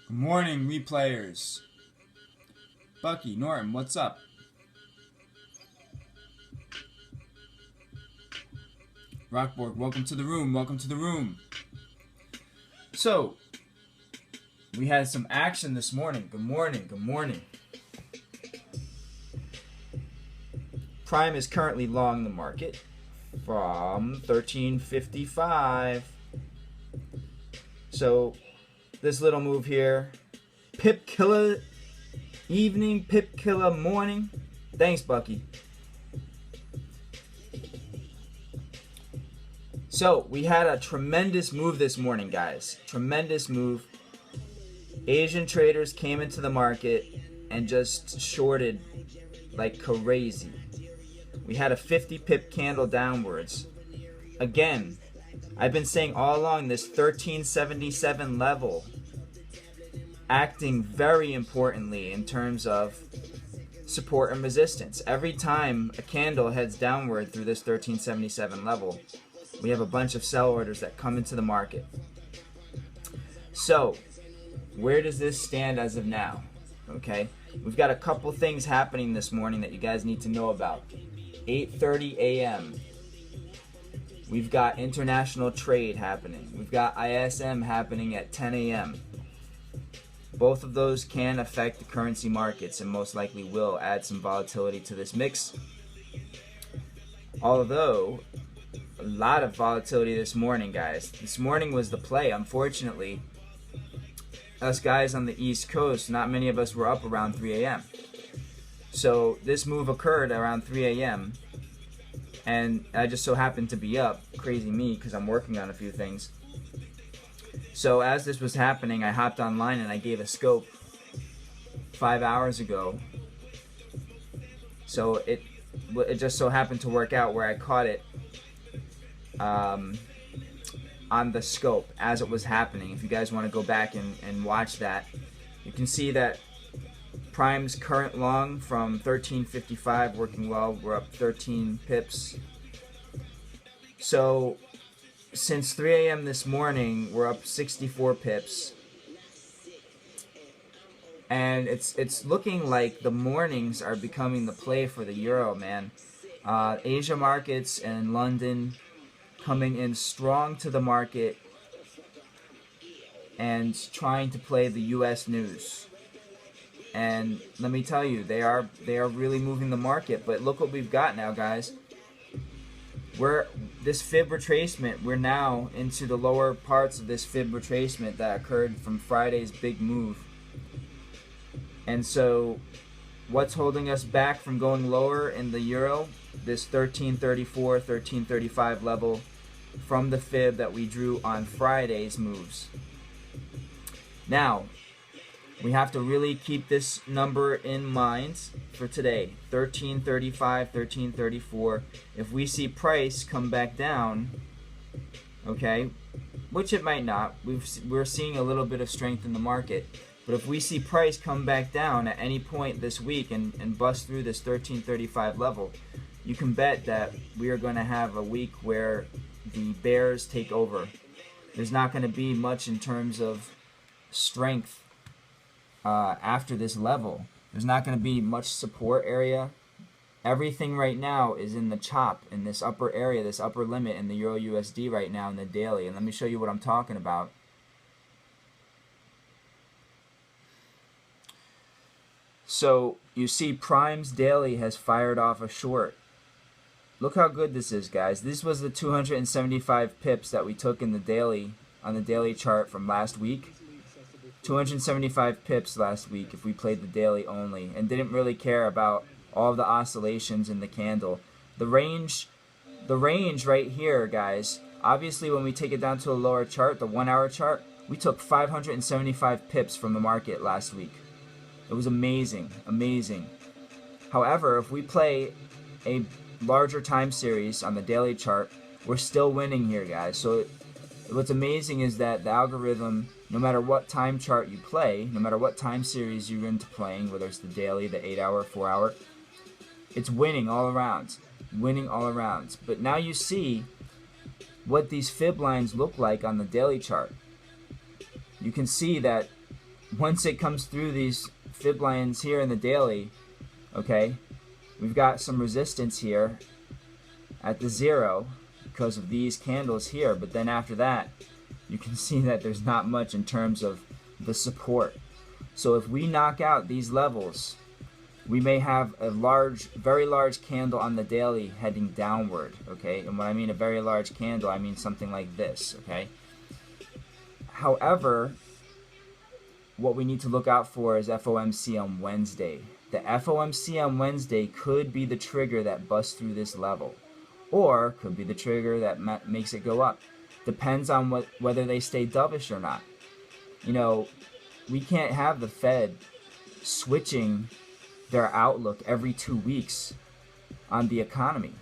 Good morning, replayers. Bucky, Norton, what's up? Rockborg, welcome to the room. Welcome to the room. So, we had some action this morning. Good morning. Good morning. Prime is currently long the market from 1355. So, this little move here, pip killer evening, pip killer morning. Thanks, Bucky. So, we had a tremendous move this morning, guys. Tremendous move. Asian traders came into the market and just shorted like crazy. We had a 50 pip candle downwards. Again, I've been saying all along this 1377 level acting very importantly in terms of support and resistance. Every time a candle heads downward through this 1377 level, we have a bunch of sell orders that come into the market. So, where does this stand as of now? Okay, we've got a couple things happening this morning that you guys need to know about. 8:30 a.m. We've got international trade happening. We've got ISM happening at 10 a.m. Both of those can affect the currency markets and most likely will add some volatility to this mix. Although, a lot of volatility this morning, guys. This morning was the play. Unfortunately, us guys on the East Coast, not many of us were up around 3 a.m. So this move occurred around 3 a.m. and I just so happened to be up. Crazy me, because I'm working on a few things. So as this was happening, I hopped online and I gave a scope 5 hours ago. So it just so happened to work out where I caught it on the scope as it was happening. If you guys want to go back and watch that, you can see that Prime's current long from 1355 working well. We're up 13 pips. So since 3 a.m. this morning, we're up 64 pips. And it's looking like the mornings are becoming the play for the euro, man. Asia markets and London coming in strong to the market and trying to play the U.S. news. And let me tell you, they are really moving the market. But look what we've got now, guys. This fib retracement, we're now into the lower parts of this fib retracement that occurred from Friday's big move. And so, what's holding us back from going lower in the euro? This 1334, 1335 level from the fib that we drew on Friday's moves. Now, we have to really keep this number in mind for today. 1335, 1334. If we see price come back down, okay, which it might not. We're seeing a little bit of strength in the market. But if we see price come back down at any point this week and bust through this 1335 level, you can bet that we are going to have a week where the bears take over. There's not going to be much in terms of strength after this level. There's not going to be much support area. Everything right now is in the chop, in this upper area, this upper limit in the Euro USD right now in the daily. And let me show you what I'm talking about. So you see Prime's daily has fired off a short. Look how good this is, guys. This was the 275 pips that we took in the daily, on the daily chart from last week. 275 pips last week if we played the daily only and didn't really care about all of the oscillations in the candle. The range right here, guys, obviously when we take it down to a lower chart, the 1 hour chart, we took 575 pips from the market last week. It was amazing, amazing. However, if we play a larger time series on the daily chart, we're still winning here, guys. So what's amazing is that the algorithm, no matter what time chart you play, no matter what time series you're into playing, whether it's the daily, the 8 hour, 4 hour, it's winning all around. Winning all around. But now you see what these fib lines look like on the daily chart. You can see that once it comes through these fib lines here in the daily, okay, we've got some resistance here at the 0 because of these candles here, but then after that you can see that there's not much in terms of the support. So if we knock out these levels, we may have a very large candle on the daily heading downward, okay? And when I mean a very large candle, I mean something like this, okay? However, what we need to look out for is FOMC on Wednesday. The FOMC on Wednesday could be the trigger that busts through this level, or could be the trigger that makes it go up. Depends on whether they stay dovish or not. You know, we can't have the Fed switching their outlook every 2 weeks on the economy.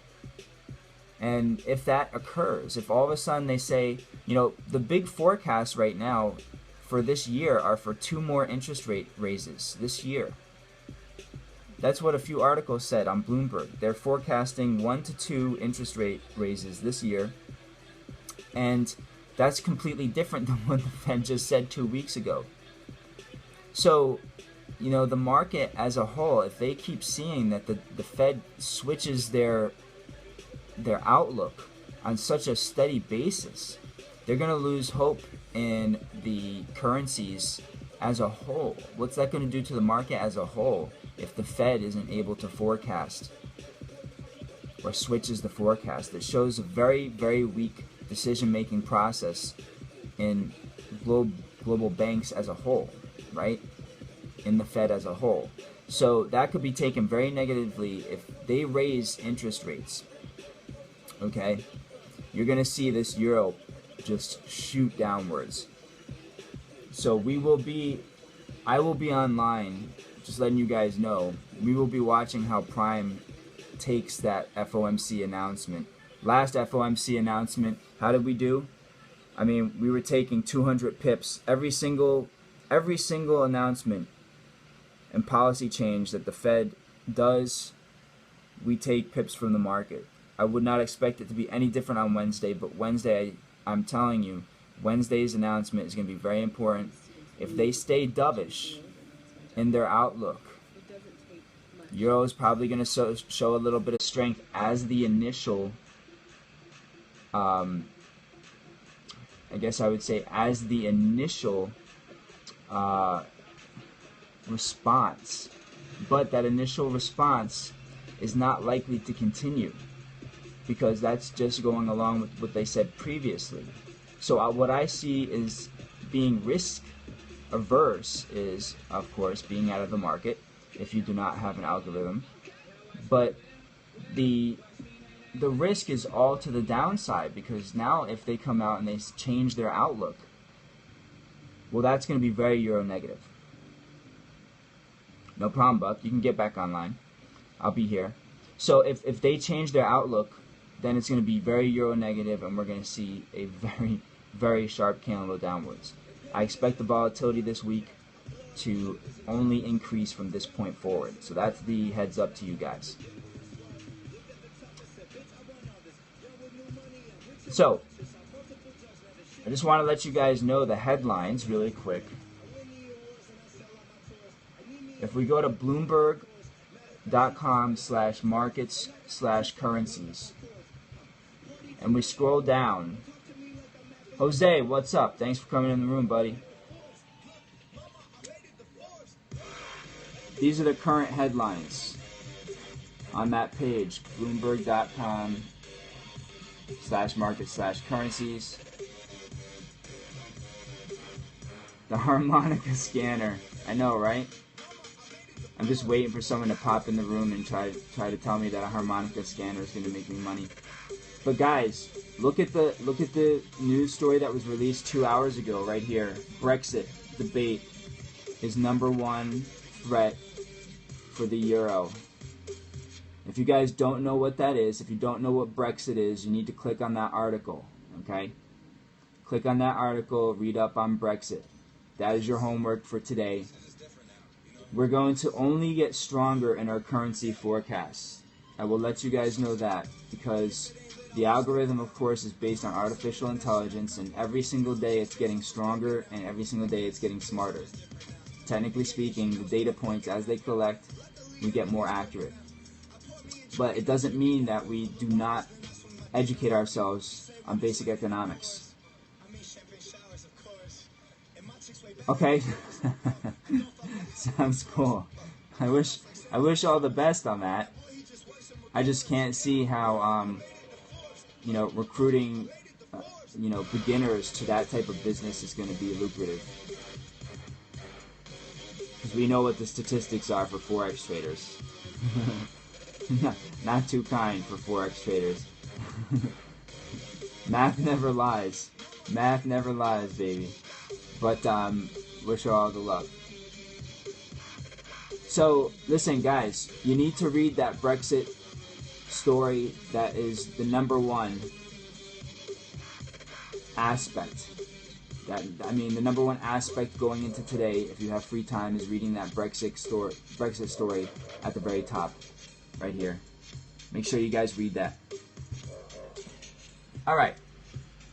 And if that occurs, if all of a sudden they say, you know, the big forecasts right now for this year are for 2 more interest rate raises this year. That's what a few articles said on Bloomberg. They're forecasting 1 to 2 interest rate raises this year. And that's completely different than what the Fed just said 2 weeks ago. So, you know, the market as a whole, if they keep seeing that the Fed switches their outlook on such a steady basis, they're going to lose hope in the currencies as a whole. What's that going to do to the market as a whole if the Fed isn't able to forecast or switches the forecast? It shows a very, very weak decision-making process in global banks as a whole, right? In the Fed as a whole. So that could be taken very negatively if they raise interest rates. Okay? You're going to see this euro just shoot downwards. So I will be online, just letting you guys know. We will be watching how Prime takes that FOMC announcement. Last FOMC announcement, how did we do? I mean, we were taking 200 pips. Every single announcement and policy change that the Fed does, we take pips from the market. I would not expect it to be any different on Wednesday, but Wednesday, I'm telling you, Wednesday's announcement is going to be very important. If they stay dovish in their outlook, Euro is probably going to show a little bit of strength as the initial, I guess I would say, as the initial response. But that initial response is not likely to continue, because that's just going along with what they said previously. So what I see is being risk averse is, of course, being out of the market if you do not have an algorithm. But the risk is all to the downside, because now if they come out and they change their outlook, well, that's going to be very euro negative. No problem, Buck. You can get back online. I'll be here. So if they change their outlook, then it's going to be very euro negative, and we're going to see a very, very sharp candle downwards. I expect the volatility this week to only increase from this point forward. So that's the heads up to you guys. So I just want to let you guys know the headlines really quick. If we go to Bloomberg.com/markets/currencies and we scroll down, Jose, what's up? Thanks for coming in the room, buddy. These are the current headlines on that page, Bloomberg.com/markets/currencies. The harmonica scanner. I know, right? I'm just waiting for someone to pop in the room and try to tell me that a harmonica scanner is going to make me money. But guys, look at the news story that was released 2 hours ago right here. Brexit debate is #1 threat for the euro. If you guys don't know what that is, if you don't know what Brexit is, you need to click on that article, okay? Click on that article, read up on Brexit. That is your homework for today. We're going to only get stronger in our currency forecasts. I will let you guys know that, because the algorithm, of course, is based on artificial intelligence, and every single day it's getting stronger, and every single day it's getting smarter. technically speaking, the data points as they collect, we get more accurate. But it doesn't mean that we do not educate ourselves on basic economics. Okay, sounds cool. I wish all the best on that. I just can't see how recruiting beginners to that type of business is going to be lucrative. Because we know what the statistics are for Forex traders. Not too kind for Forex traders. Math never lies. Math never lies, baby. But wish you all the luck. So, listen, guys. You need to read that Brexit story. That is the number one aspect. The number one aspect going into today, if you have free time, is reading that Brexit story at the very top, right here. Make sure you guys read that. All right.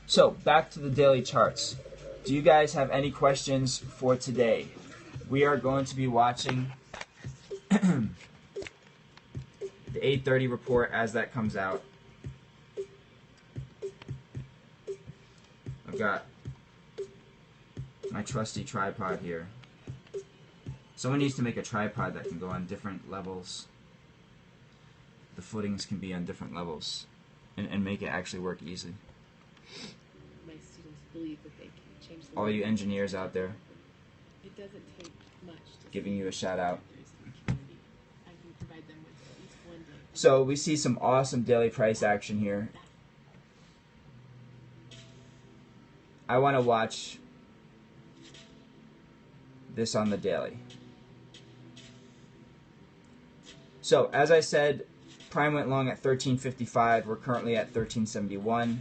So back to the daily charts. Do you guys have any questions for today? We are going to be watching the 8:30 report as that comes out. I've got my trusty tripod here. Someone needs to make a tripod that can go on different levels. The footings can be on different levels and make it actually work easily. My students believe that they can change the all you engineers out there, it doesn't take much to giving you a shout out. I can provide them with at least one day. So we see some awesome daily price action here. I want to watch this on the daily. So as I said, Prime went long at 13.55. We're currently at 13.71.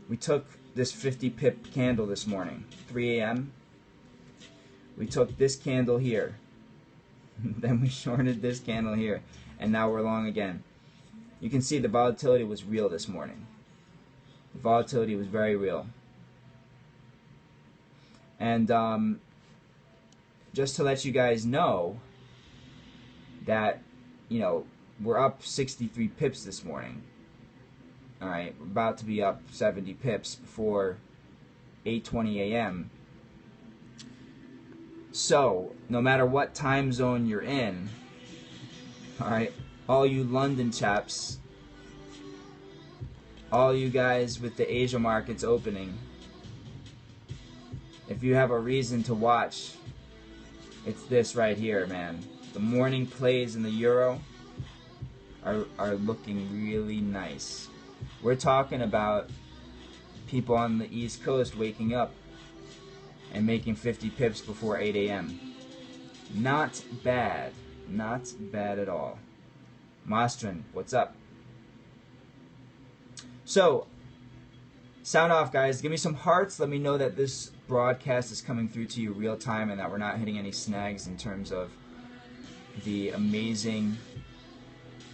We took this 50 pip candle this morning, 3 a.m. We took this candle here. Then we shorted this candle here. And now we're long again. You can see the volatility was real this morning. The volatility was very real. And just to let you guys know that, we're up 63 pips this morning. Alright, we're about to be up 70 pips before 8:20 a.m. So, no matter what time zone you're in, alright, all you London chaps, all you guys with the Asia markets opening, if you have a reason to watch, it's this right here, man. The morning plays in the Euro are looking really nice. We're talking about people on the East Coast waking up and making 50 pips before 8 a.m. Not bad. Not bad at all. Mastrin, what's up? So, sound off, guys. Give me some hearts. Let me know that this broadcast is coming through to you real time and that we're not hitting any snags in terms of the amazing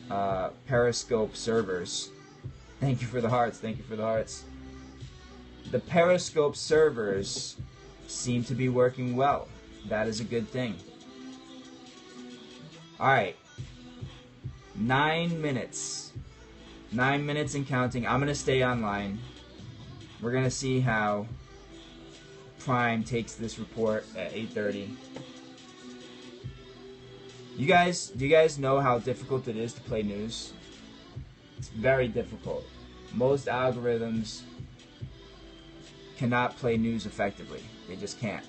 Periscope servers. Thank you for the hearts. Thank you for the hearts. The Periscope servers seem to be working well. That is a good thing. Alright. 9 minutes. 9 minutes and counting. I'm going to stay online. We're going to see how Prime takes this report at 8:30. Do you guys know how difficult it is to play news? It's very difficult. Most algorithms cannot play news effectively. They just can't.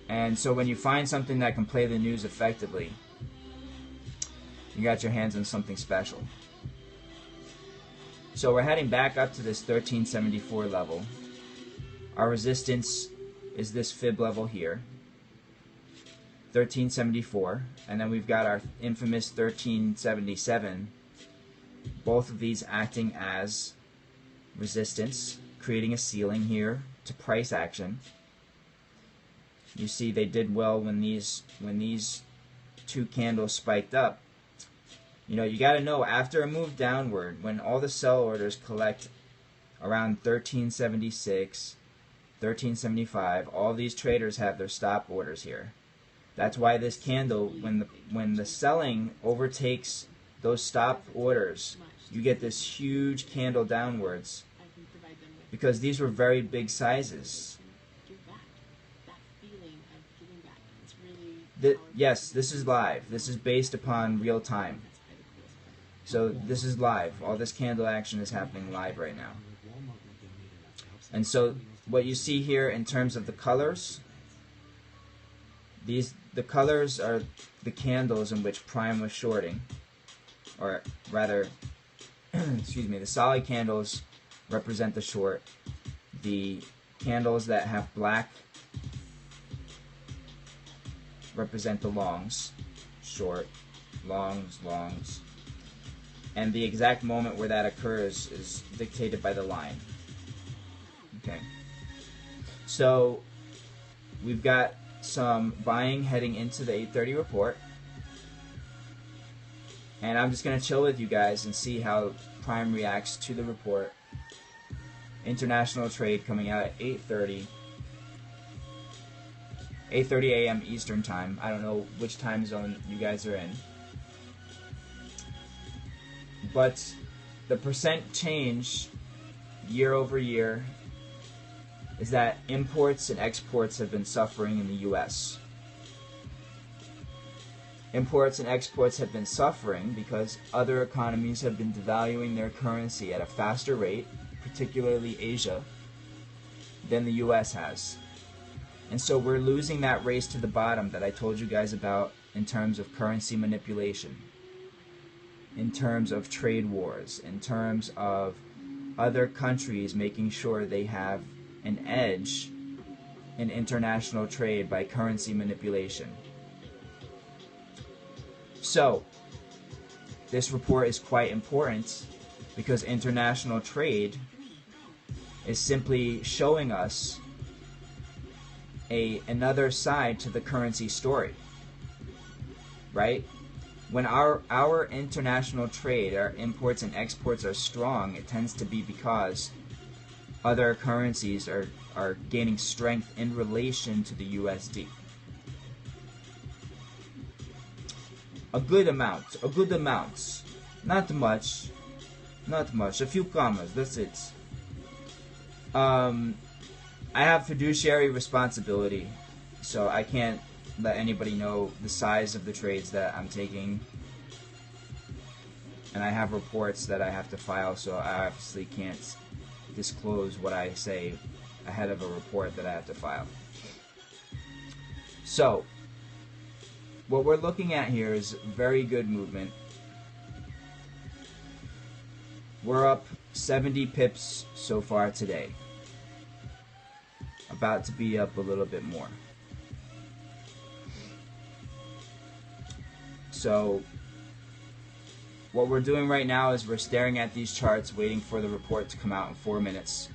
And so when you find something that can play the news effectively, you got your hands on something special. So we're heading back up to this 1374 level. Our resistance is this fib level here, 1374, and then we've got our infamous 1377, both of these acting as resistance, creating a ceiling here to price action. You see they did well when these two candles spiked up. You got to know, after a move downward, when all the sell orders collect around 1376, 1375. All these traders have their stop orders here. That's why this candle, when the selling overtakes those stop orders, you get this huge candle downwards, because these were very big sizes. Yes, this is live. This is based upon real time. So this is live. All this candle action is happening live right now. And so what you see here in terms of the colors, the colors are the candles in which Prime was shorting, or rather, excuse me, the solid candles represent the short. The candles that have black represent the longs, short, longs, longs. And the exact moment where that occurs is dictated by the line. Okay. So we've got some buying heading into the 8:30 report. And I'm just going to chill with you guys and see how Prime reacts to the report. International trade coming out at 8:30 a.m. Eastern time. I don't know which time zone you guys are in. But the percent change year over year is that imports and exports have been suffering in the U.S. Imports and exports have been suffering because other economies have been devaluing their currency at a faster rate, particularly Asia, than the U.S. has. And so we're losing that race to the bottom that I told you guys about in terms of currency manipulation, in terms of trade wars, in terms of other countries making sure they have an edge in international trade by currency manipulation. So, this report is quite important because international trade is simply showing us another side to the currency story, right? When our international trade, our imports and exports are strong, it tends to be because other currencies are gaining strength in relation to the USD. A good amount, not much, a few commas, that's it. I have fiduciary responsibility, so I can't let anybody know the size of the trades that I'm taking, and I have reports that I have to file, so I obviously can't disclose what I say ahead of a report that I have to file. So, what we're looking at here is very good movement. We're up 70 pips so far today. About to be up a little bit more. So, what we're doing right now is we're staring at these charts, waiting for the report to come out in 4 minutes.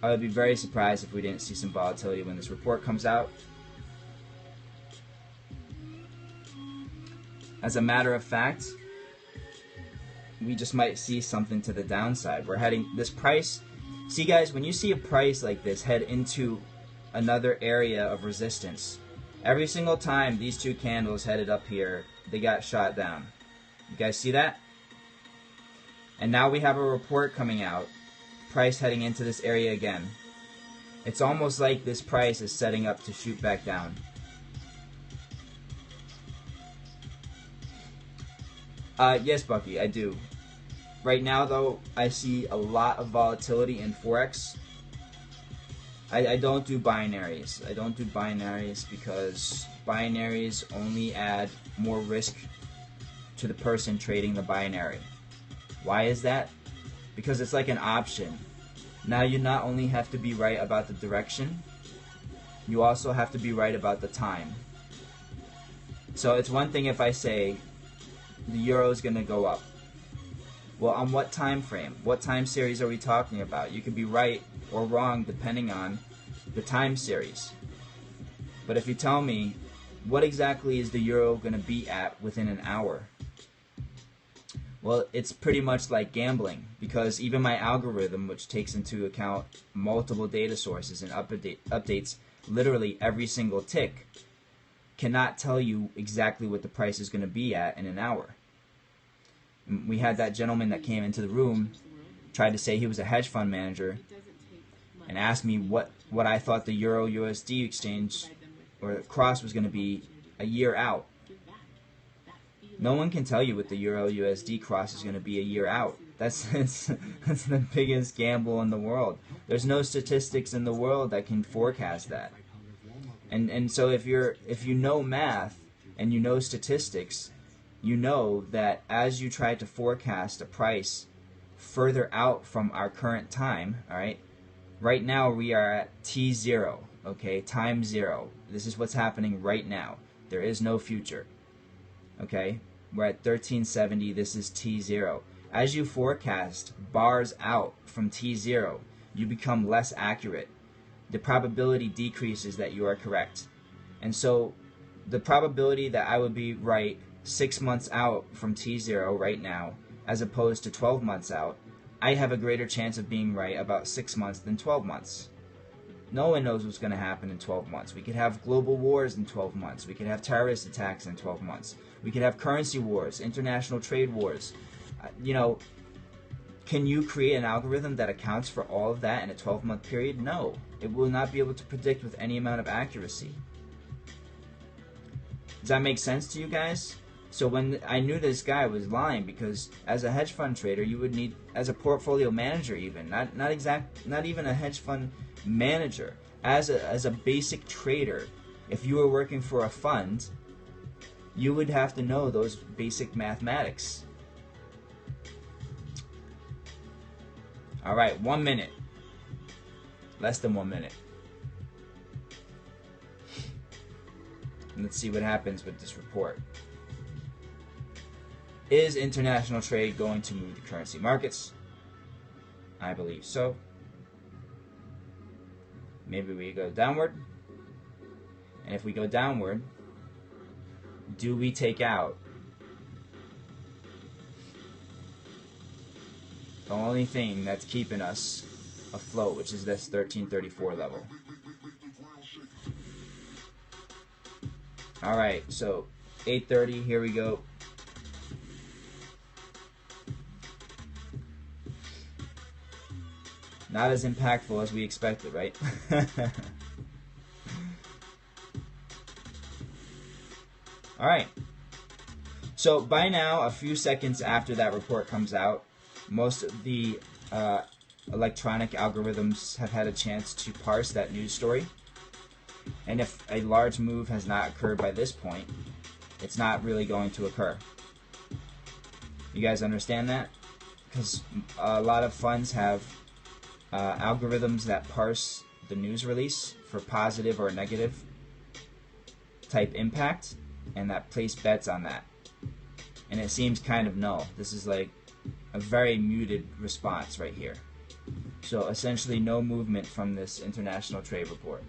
I would be very surprised if we didn't see some volatility when this report comes out. As a matter of fact, we just might see something to the downside. We're heading this price. See, guys, when you see a price like this head into another area of resistance, every single time these two candles headed up here, they got shot down. You guys see that? And now we have a report coming out, price heading into this area again. It's almost like this price is setting up to shoot back down. Yes, Bucky, I do. Right now, though, I see a lot of volatility in Forex. I don't do binaries. I don't do binaries because binaries only add more risk to the person trading the binary. Why is that? Because it's like an option. Now you not only have to be right about the direction, you also have to be right about the time. So it's one thing if I say the euro is going to go up. Well, on what time frame? What time series are we talking about? You could be right or wrong depending on the time series. But if you tell me what exactly is the euro going to be at within an hour? Well, it's pretty much like gambling, because even my algorithm, which takes into account multiple data sources and updates literally every single tick, cannot tell you exactly what the price is going to be at in an hour. We had that gentleman that came into the room, tried to say he was a hedge fund manager, and asked me what I thought the Euro USD exchange or cross was going to be a year out. No one can tell you what the Euro USD cross is going to be a year out. That's the biggest gamble in the world. There's no statistics in the world that can forecast that. And so if you know math and you know statistics, you know that as you try to forecast a price further out from our current time, all right? Right now we are at T0, okay? Time 0. This is what's happening right now. There is no future. Okay? We're at 1370. This is T0. As you forecast bars out from T0, you become less accurate. The probability decreases that you are correct. And so the probability that I would be right 6 months out from T0 right now, as opposed to 12 months out, I have a greater chance of being right about 6 months than 12 months. No one knows what's going to happen in 12 months. We could have global wars in 12 months. We could have terrorist attacks in 12 months. We could have currency wars, international trade wars. Can you create an algorithm that accounts for all of that in a 12-month period? No. It will not be able to predict with any amount of accuracy. Does that make sense to you guys? So when I knew this guy was lying, because as a hedge fund trader, you would need, as a portfolio manager even, not even a hedge fund manager, as a basic trader, if you were working for a fund, you would have to know those basic mathematics. All right, 1 minute. Less than 1 minute. And let's see what happens with this report. Is international trade going to move the currency markets? I believe so. Maybe we go downward. And if we go downward, do we take out the only thing that's keeping us afloat, which is this 1334 level? Alright, so 8:30, here we go. Not as impactful as we expected, right? Alright. So by now, a few seconds after that report comes out, most of the electronic algorithms have had a chance to parse that news story. And if a large move has not occurred by this point, it's not really going to occur. You guys understand that? Because a lot of funds have algorithms that parse the news release for positive or negative type impact, and that place bets on that. And it seems kind of null. This is like a very muted response right here. So essentially no movement from this international trade report.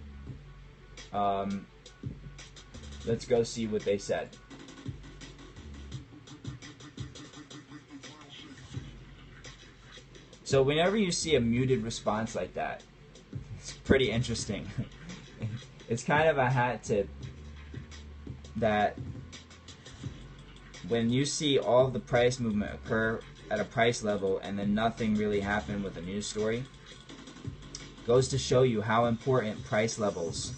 Let's go see what they said. So whenever you see a muted response like that, it's pretty interesting. It's kind of a hat tip that when you see all of the price movement occur at a price level and then nothing really happened with a news story, goes to show you how important price levels,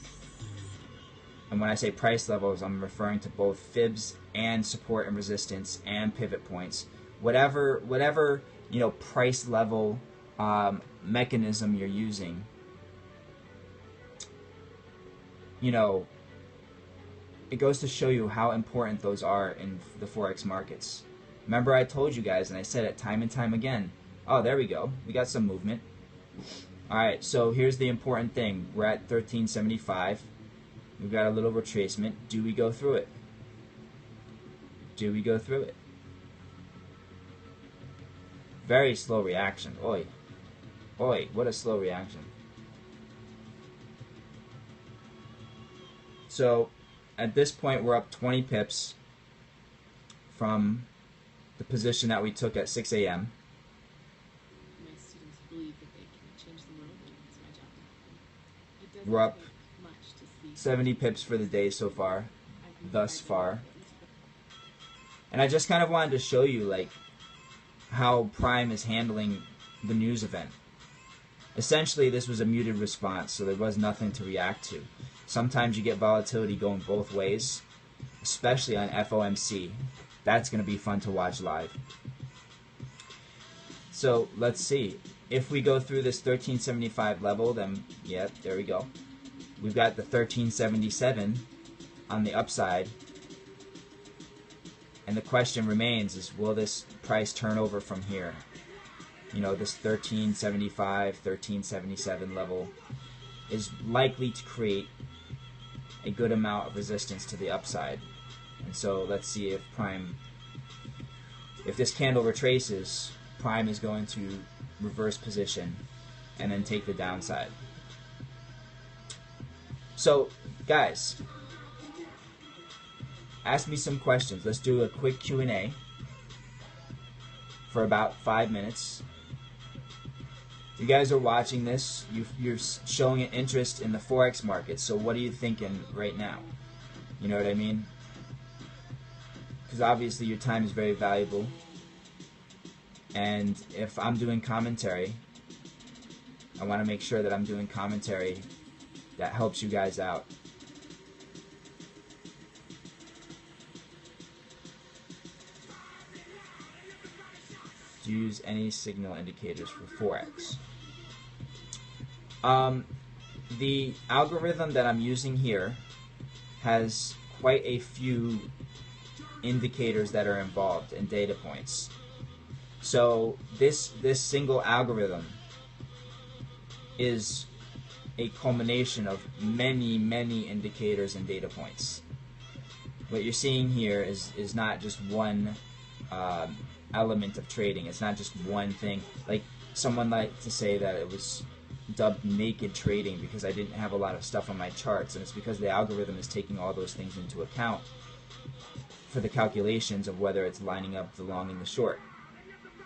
and when I say price levels, I'm referring to both fibs and support and resistance and pivot points. Whatever price level mechanism you're using, it goes to show you how important those are in the Forex markets. Remember I told you guys, and I said it time and time again. Oh, there we go. We got some movement. Alright, so here's the important thing. We're at 1375. We've got a little retracement. Do we go through it? Do we go through it? Very slow reaction. Oi. Oi, what a slow reaction. So, at this point, we're up 20 pips from the position that we took at 6 a.m. My students believe that they can change the world, and it's my job to help them. It doesn't We're up take much to see 70 pips for the day so far, I can thus provide far. them And I just kind of wanted to show you like how Prime is handling the news event. Essentially, this was a muted response, so there was nothing to react to. Sometimes you get volatility going both ways, especially on FOMC. That's going to be fun to watch live. So let's see. If we go through this 1375 level, then yep, there we go. We've got the 1377 on the upside. And the question remains is, will this price turn over from here? You know, this 1375, 1377 level is likely to create a good amount of resistance to the upside. And so let's see if Prime, if this candle retraces, Prime is going to reverse position and then take the downside. So, guys, ask me some questions. Let's do a quick Q&A for about 5 minutes. You guys are watching this. You're showing an interest in the Forex market. So what are you thinking right now? You know what I mean? Because obviously your time is very valuable. And if I'm doing commentary, I want to make sure that I'm doing commentary that helps you guys out. Do you use any signal indicators for Forex? The algorithm that I'm using here has quite a few indicators that are involved in data points. So this single algorithm is a culmination of many indicators and data points. What you're seeing here is not just one element of trading. It's not just one thing. Like someone liked to say that it was dubbed naked trading because I didn't have a lot of stuff on my charts, and it's because the algorithm is taking all those things into account for the calculations of whether it's lining up the long and the short.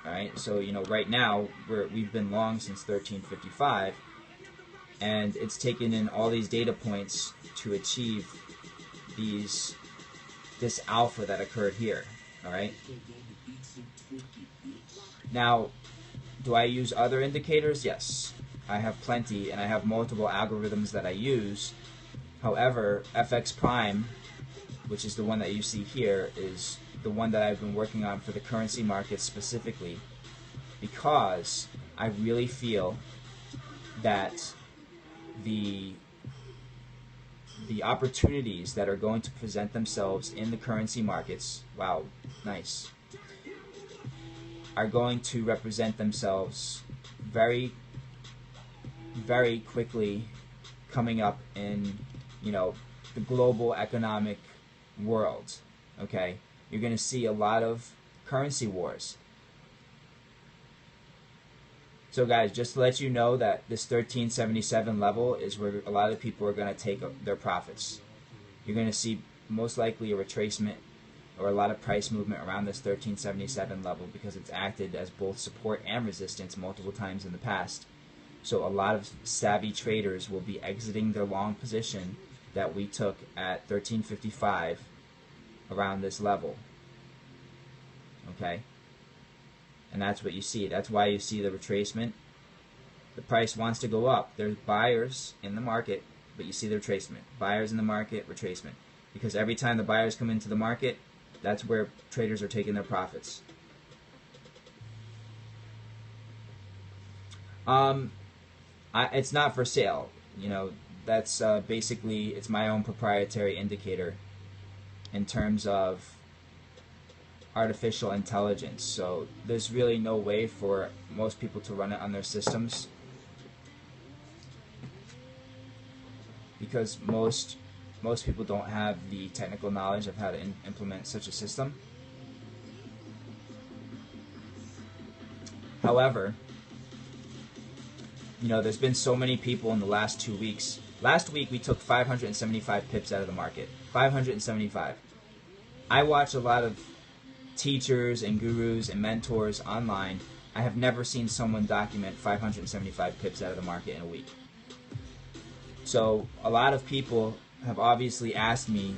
Alright, so you know, right now we've been long since 1355, and it's taken in all these data points to achieve this alpha that occurred here. Alright? Now, do I use other indicators? Yes. I have plenty, and I have multiple algorithms that I use. However, FX Prime, which is the one that you see here, is the one that I've been working on for the currency market specifically, because I really feel that the opportunities that are going to present themselves in the currency markets, wow, nice, are going to represent themselves very quickly coming up in, you know, the global economic world. Okay, you're going to see a lot of currency wars. So guys, just to let you know that this 1377 level is where a lot of people are going to take their profits. You're going to see most likely a retracement or a lot of price movement around this 1377 level because it's acted as both support and resistance multiple times in the past. So a lot of savvy traders will be exiting their long position that we took at 1355 around this level. Okay? And that's what you see. That's why you see the retracement. The price wants to go up. There's buyers in the market, but you see the retracement. Buyers in the market, retracement. Because every time the buyers come into the market, that's where traders are taking their profits. It's not for sale. You know, that's basically, it's my own proprietary indicator in terms of artificial intelligence. So there's really no way for most people to run it on their systems because most people don't have the technical knowledge of how to implement such a system. However, you know, there's been so many people in the last 2 weeks. Last week we took 575 pips out of the market. 575. I watch a lot of teachers and gurus and mentors online, I have never seen someone document 575 pips out of the market in a week. So a lot of people have obviously asked me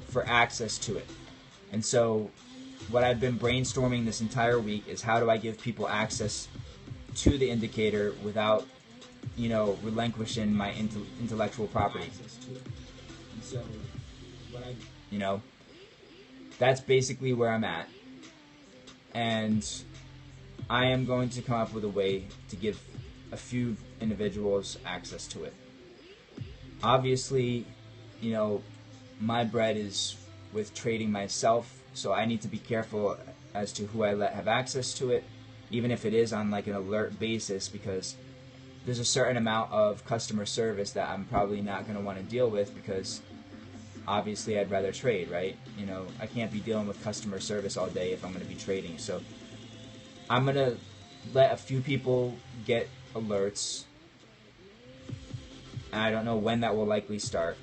for access to it. And so what I've been brainstorming this entire week is, how do I give people access to the indicator without, relinquishing my intellectual property. Access to it. And so what that's basically where I'm at. And I am going to come up with a way to give a few individuals access to it. Obviously, my bread is with trading myself, so I need to be careful as to who I let have access to it, even if it is on like an alert basis, because there's a certain amount of customer service that I'm probably not going to want to deal with, because obviously I'd rather trade, right? I can't be dealing with customer service all day if I'm going to be trading. So I'm going to let a few people get alerts. I don't know when that will likely start,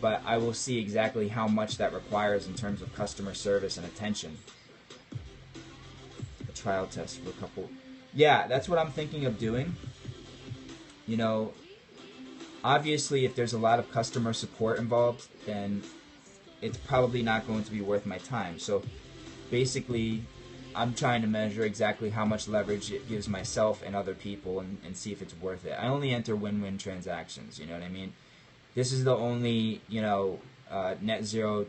but I will see exactly how much that requires in terms of customer service and attention. A trial test for a couple. Yeah, that's what I'm thinking of doing. Obviously, if there's a lot of customer support involved, then it's probably not going to be worth my time. So basically, I'm trying to measure exactly how much leverage it gives myself and other people, and see if it's worth it. I only enter win-win transactions, you know what I mean? This is the only, net zero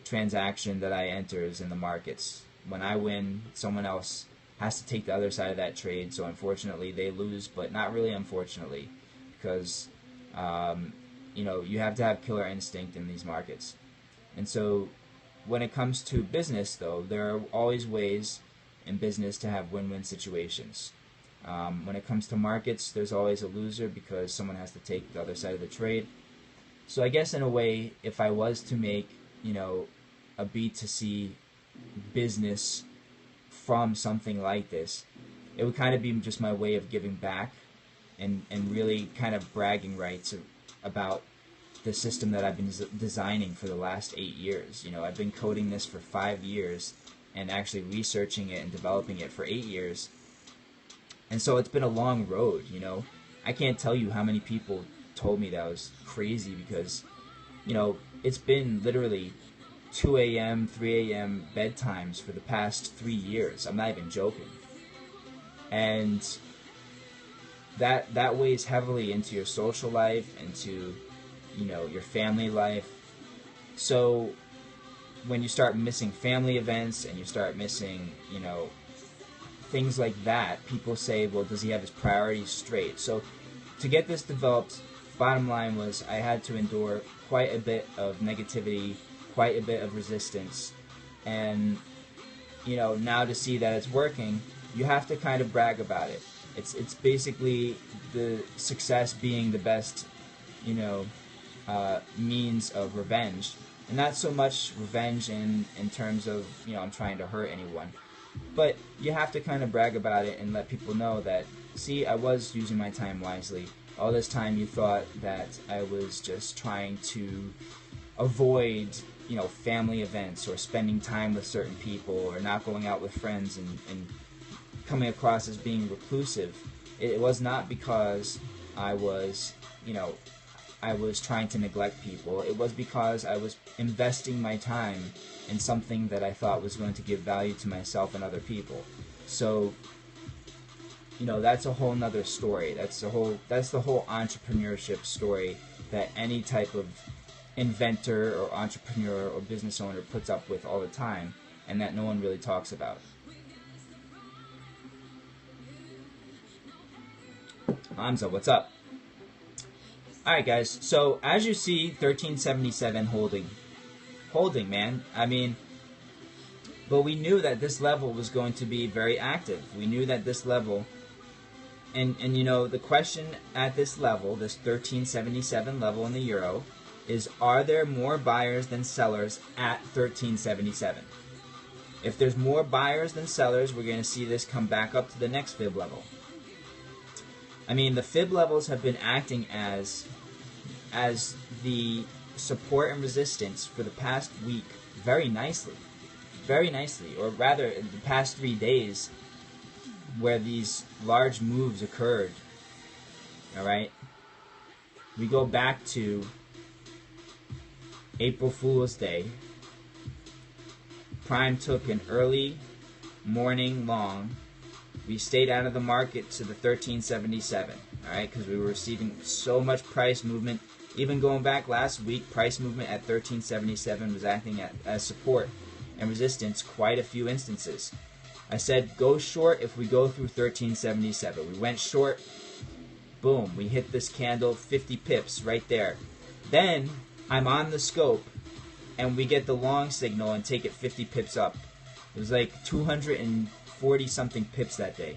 transaction that I enter is in the markets. When I win, someone else has to take the other side of that trade, so unfortunately they lose, but not really unfortunately, because, you have to have killer instinct in these markets. And so when it comes to business, though, there are always ways in business to have win-win situations. When it comes to markets, there's always a loser because someone has to take the other side of the trade. So I guess in a way, if I was to make, a B2C business from something like this, it would kind of be just my way of giving back and really kind of bragging rights about the system that I've been designing for the last 8 years. I've been coding this for 5 years and actually researching it and developing it for 8 years. And so it's been a long road, I can't tell you how many people told me that I was crazy because, it's been literally 2 a.m., 3 a.m. bedtimes for the past 3 years. I'm not even joking. And that weighs heavily into your social life, into, your family life. So when you start missing family events and you start missing, things like that, people say, well, does he have his priorities straight? So to get this developed, bottom line was I had to endure quite a bit of negativity, quite a bit of resistance. And, now to see that it's working, you have to kind of brag about it. It's basically the success being the best, means of revenge. And not so much revenge in terms of, I'm trying to hurt anyone. But you have to kind of brag about it and let people know that, see, I was using my time wisely. All this time you thought that I was just trying to avoid, family events or spending time with certain people or not going out with friends and coming across as being reclusive. It was not because I was, I was trying to neglect people. It was because I was investing my time in something that I thought was going to give value to myself and other people. So, that's a whole nother story. That's the whole entrepreneurship story that any type of inventor or entrepreneur or business owner puts up with all the time, and that no one really talks about. Hamza, what's up? Alright guys, so as you see, 1377 holding, man. I mean, but we knew that this level was going to be very active. We knew that this level, and the question at this level, this 1377 level in the euro, is, are there more buyers than sellers at 1377? If there's more buyers than sellers, we're going to see this come back up to the next fib level. I mean, the fib levels have been acting as the support and resistance for the past week very nicely. very nicely, or rather, in the past 3 days, where these large moves occurred. All right, we go back to April Fool's Day. Prime took an early morning long. We stayed out of the market to the 1377, all right, because we were receiving so much price movement. Even going back last week, price movement at 1377 was acting as support and resistance quite a few instances. I said go short if we go through 1377. We went short. Boom, we hit this candle, 50 pips right there. Then I'm on the scope and we get the long signal and take it 50 pips up. It was like 240 something pips that day.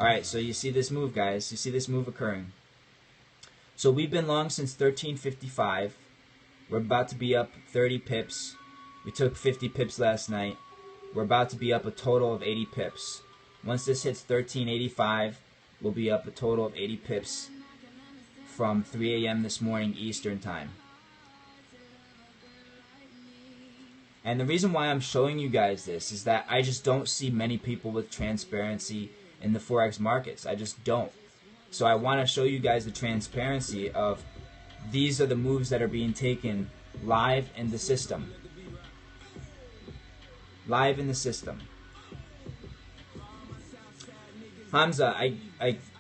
Alright, so you see this move, guys. You see this move occurring. So we've been long since 1355. We're about to be up 30 pips. We took 50 pips last night. We're about to be up a total of 80 pips. Once this hits 1385, we'll be up a total of 80 pips from 3 a.m. this morning Eastern time. And the reason why I'm showing you guys this is that I just don't see many people with transparency in the Forex markets. I just don't. So I want to show you guys the transparency of these are the moves that are being taken live in the system. Live in the system. Hamza,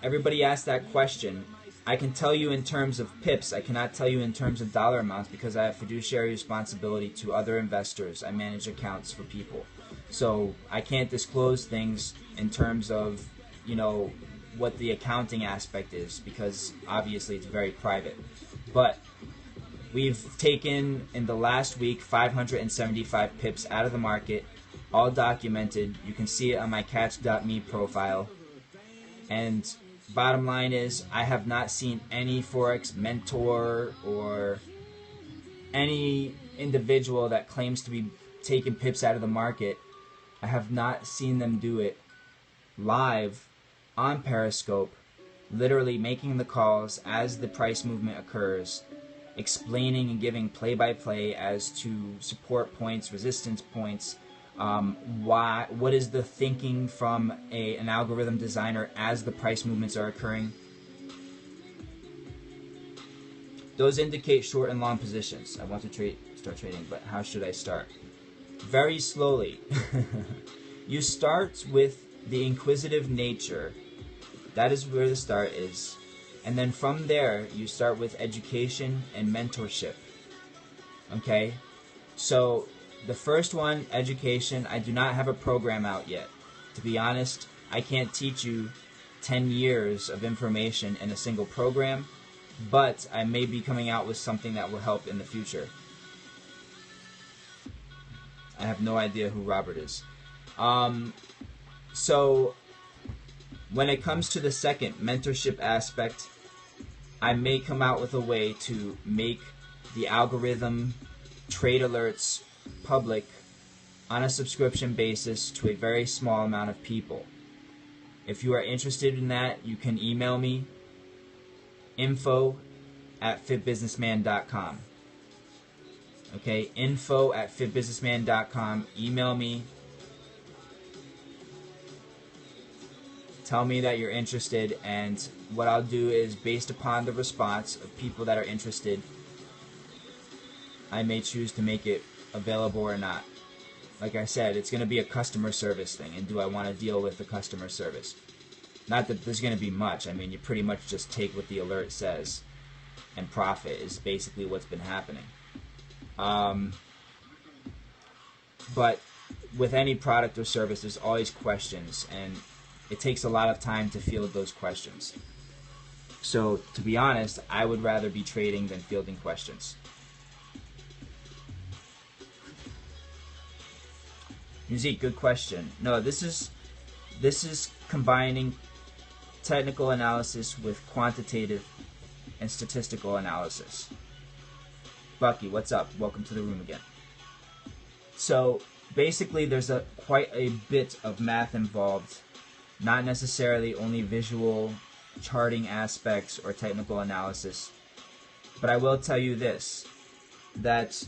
everybody asked that question. I can tell you in terms of pips. I cannot tell you in terms of dollar amounts because I have fiduciary responsibility to other investors. I manage accounts for people. So I can't disclose things in terms of, you know, what the accounting aspect is because obviously it's very private. But we've taken in the last week 575 pips out of the market, all documented. You can see it on my catch.me profile. And bottom line is, I have not seen any Forex mentor or any individual that claims to be taking pips out of the market. I have not seen them do it live on Periscope, literally making the calls as the price movement occurs, explaining and giving play-by-play as to support points, resistance points, what is the thinking from an algorithm designer as the price movements are occurring. Those indicate short and long positions. I want to start trading, but how should I start? Very slowly. You start with the inquisitive nature. That is where the start is. And then from there, you start with education and mentorship. Okay? So the first one, education, I do not have a program out yet. To be honest, I can't teach you 10 years of information in a single program, but I may be coming out with something that will help in the future. I have no idea who Robert is. So when it comes to the second mentorship aspect, I may come out with a way to make the algorithm trade alerts public on a subscription basis to a very small amount of people. If you are interested in that, you can email me, info@fitbusinessman.com. Okay, info@fitbusinessman.com. Email me. Tell me that you're interested, and what I'll do is, based upon the response of people that are interested, I may choose to make it available or not. Like I said, it's going to be a customer service thing, and do I want to deal with the customer service? Not that there's going to be much. I mean, you pretty much just take what the alert says and profit is basically what's been happening. But with any product or service, there's always questions, and it takes a lot of time to field those questions. So, to be honest, I would rather be trading than fielding questions. Musique, good question. No, this is combining technical analysis with quantitative and statistical analysis. Bucky, what's up? Welcome to the room again. So basically, there's quite a bit of math involved, not necessarily only visual charting aspects or technical analysis. But I will tell you this, that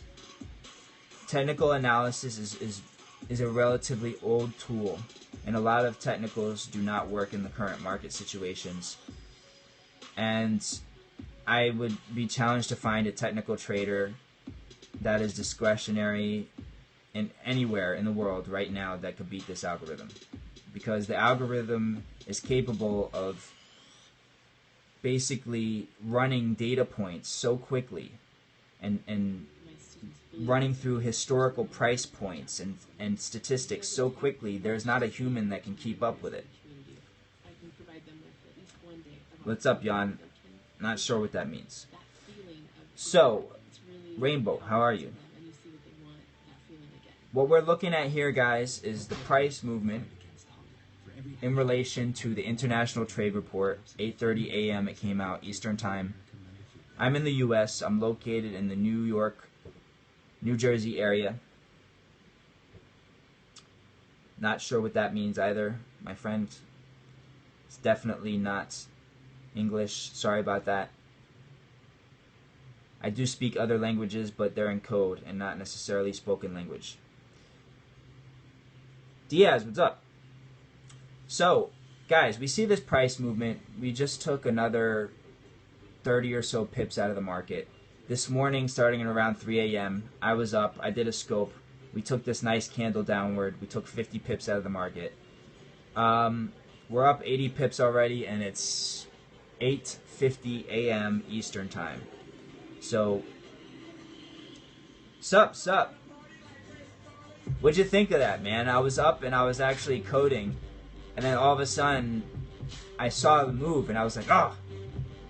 technical analysis is is a relatively old tool, and a lot of technicals do not work in the current market situations. And I would be challenged to find a technical trader that is discretionary in anywhere in the world right now that could beat this algorithm, because the algorithm is capable of basically running data points so quickly and running through historical price points and statistics so quickly, there's not a human that can keep up with it. What's up, Jan? Not sure what that means. So, Rainbow, how are you? What we're looking at here, guys, is the price movement in relation to the International Trade Report. 8:30 a.m. it came out Eastern Time. I'm in the U.S. I'm located in the New York, New Jersey area. Not sure what that means either, my friend. It's definitely not English. Sorry about that. I do speak other languages, but they're in code and not necessarily spoken language. Diaz, what's up? So, guys, we see this price movement. We just took another 30 or so pips out of the market. This morning, starting at around 3 a.m., I was up. I did a scope. We took this nice candle downward. We took 50 pips out of the market. We're up 80 pips already, and it's 8:50 a.m. Eastern Time. So, sup? What'd you think of that, man? I was up and I was actually coding, and then all of a sudden, I saw the move, and I was like, oh,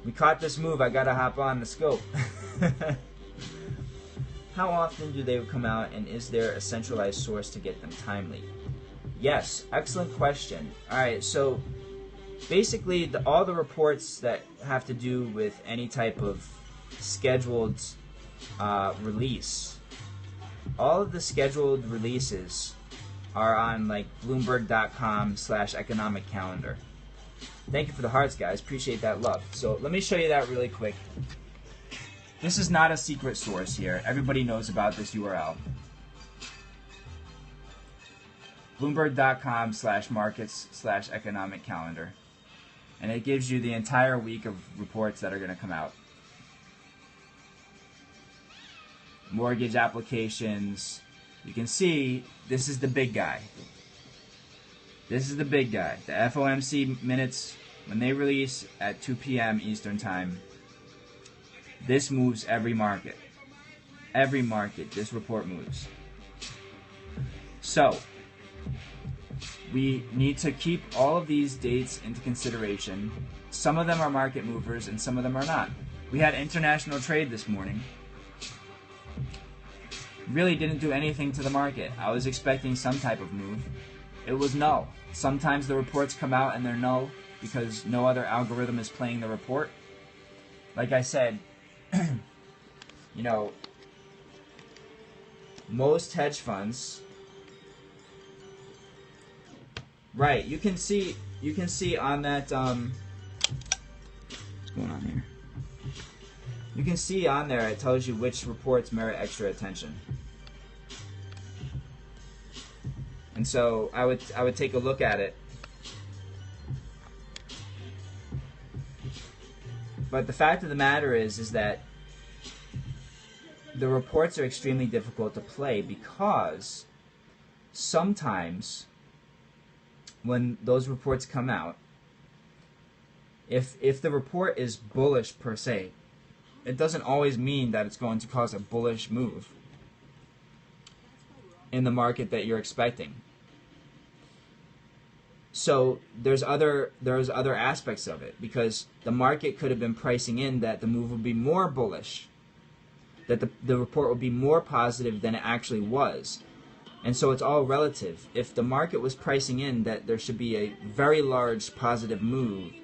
we caught this move. I gotta hop on the scope. How often do they come out, and is there a centralized source to get them timely? Yes, excellent question. All right, so basically, all the reports that have to do with any type of scheduled release, all of the scheduled releases are on like Bloomberg.com/economic calendar. Thank you for the hearts, guys. Appreciate that love. So let me show you that really quick. This is not a secret source here. Everybody knows about this URL. Bloomberg.com/markets/economic calendar. And it gives you the entire week of reports that are going to come out. Mortgage applications. You can see this is the big guy. This is the big guy. The FOMC minutes, when they release at 2 p.m. Eastern Time, this moves every market. Every market, this report moves. So, we need to keep all of these dates into consideration. Some of them are market movers and some of them are not. We had international trade this morning. Really didn't do anything to the market. I was expecting some type of move. It was no. Sometimes the reports come out and they're no because no other algorithm is playing the report. Like I said, you know, most hedge funds, right, you can see on that, what's going on here? You can see on there, it tells you which reports merit extra attention. And so I would take a look at it. But the fact of the matter is that the reports are extremely difficult to play because sometimes when those reports come out, if the report is bullish per se, it doesn't always mean that it's going to cause a bullish move in the market that you're expecting. So there's other aspects of it, because the market could have been pricing in that the move would be more bullish, that the report would be more positive than it actually was. And so it's all relative. If the market was pricing in that there should be a very large positive move,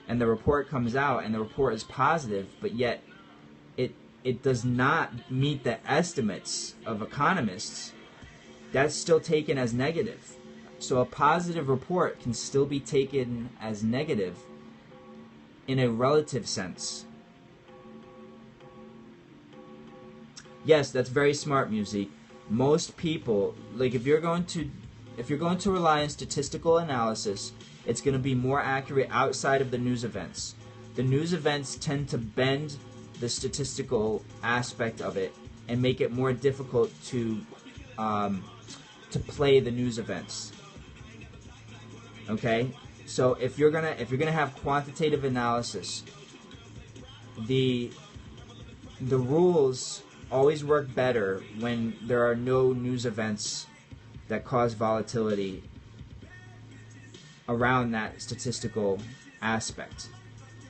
and the report comes out and the report is positive, but yet it does not meet the estimates of economists, that's still taken as negative. So a positive report can still be taken as negative in a relative sense. Yes, that's very smart, Music. most people, like if you're going to rely on statistical analysis, it's going to be more accurate outside of the news events. The news events tend to bend the statistical aspect of it and make it more difficult to play the news events. Okay, so if you're gonna have quantitative analysis, the rules always work better when there are no news events that cause volatility around that statistical aspect.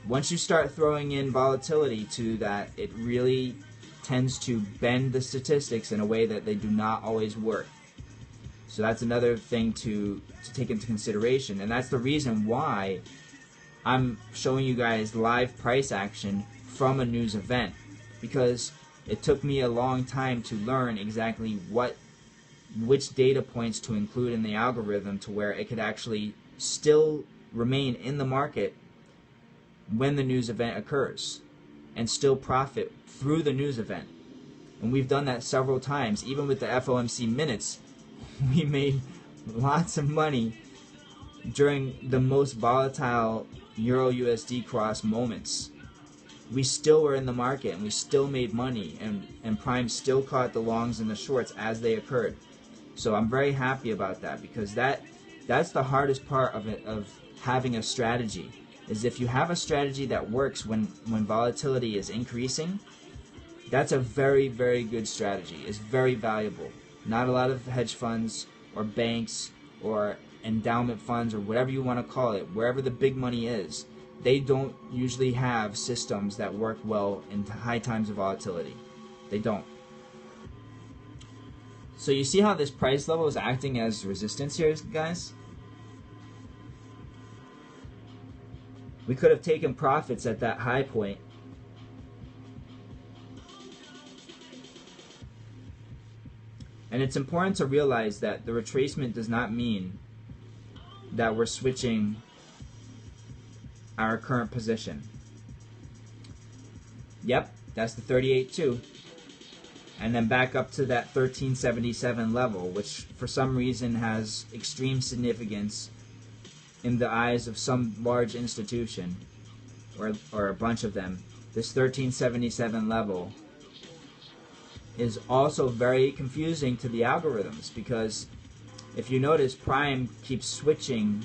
Once you start throwing in volatility to that, it really tends to bend the statistics in a way that they do not always work. So that's another thing to take into consideration, and that's the reason why I'm showing you guys live price action from a news event, because it took me a long time to learn exactly which data points to include in the algorithm to where it could actually still remain in the market when the news event occurs and still profit through the news event. And we've done that several times. Even with the FOMC minutes, we made lots of money during the most volatile Euro USD cross moments. We still were in the market and we still made money, and Prime still caught the longs and the shorts as they occurred. So I'm very happy about that, because that's the hardest part of it, of having a strategy, is if you have a strategy that works when volatility is increasing, that's a very, very good strategy. It's very valuable. Not a lot of hedge funds or banks or endowment funds or whatever you want to call it, wherever the big money is, they don't usually have systems that work well in high times of volatility. They don't. So you see how this price level is acting as resistance here, guys? We could have taken profits at that high point. And it's important to realize that the retracement does not mean that we're switching our current position. Yep, that's the 38.2. And then back up to that 1377 level, which for some reason has extreme significance in the eyes of some large institution, or a bunch of them. This 1377 level is also very confusing to the algorithms, because if you notice, Prime keeps switching.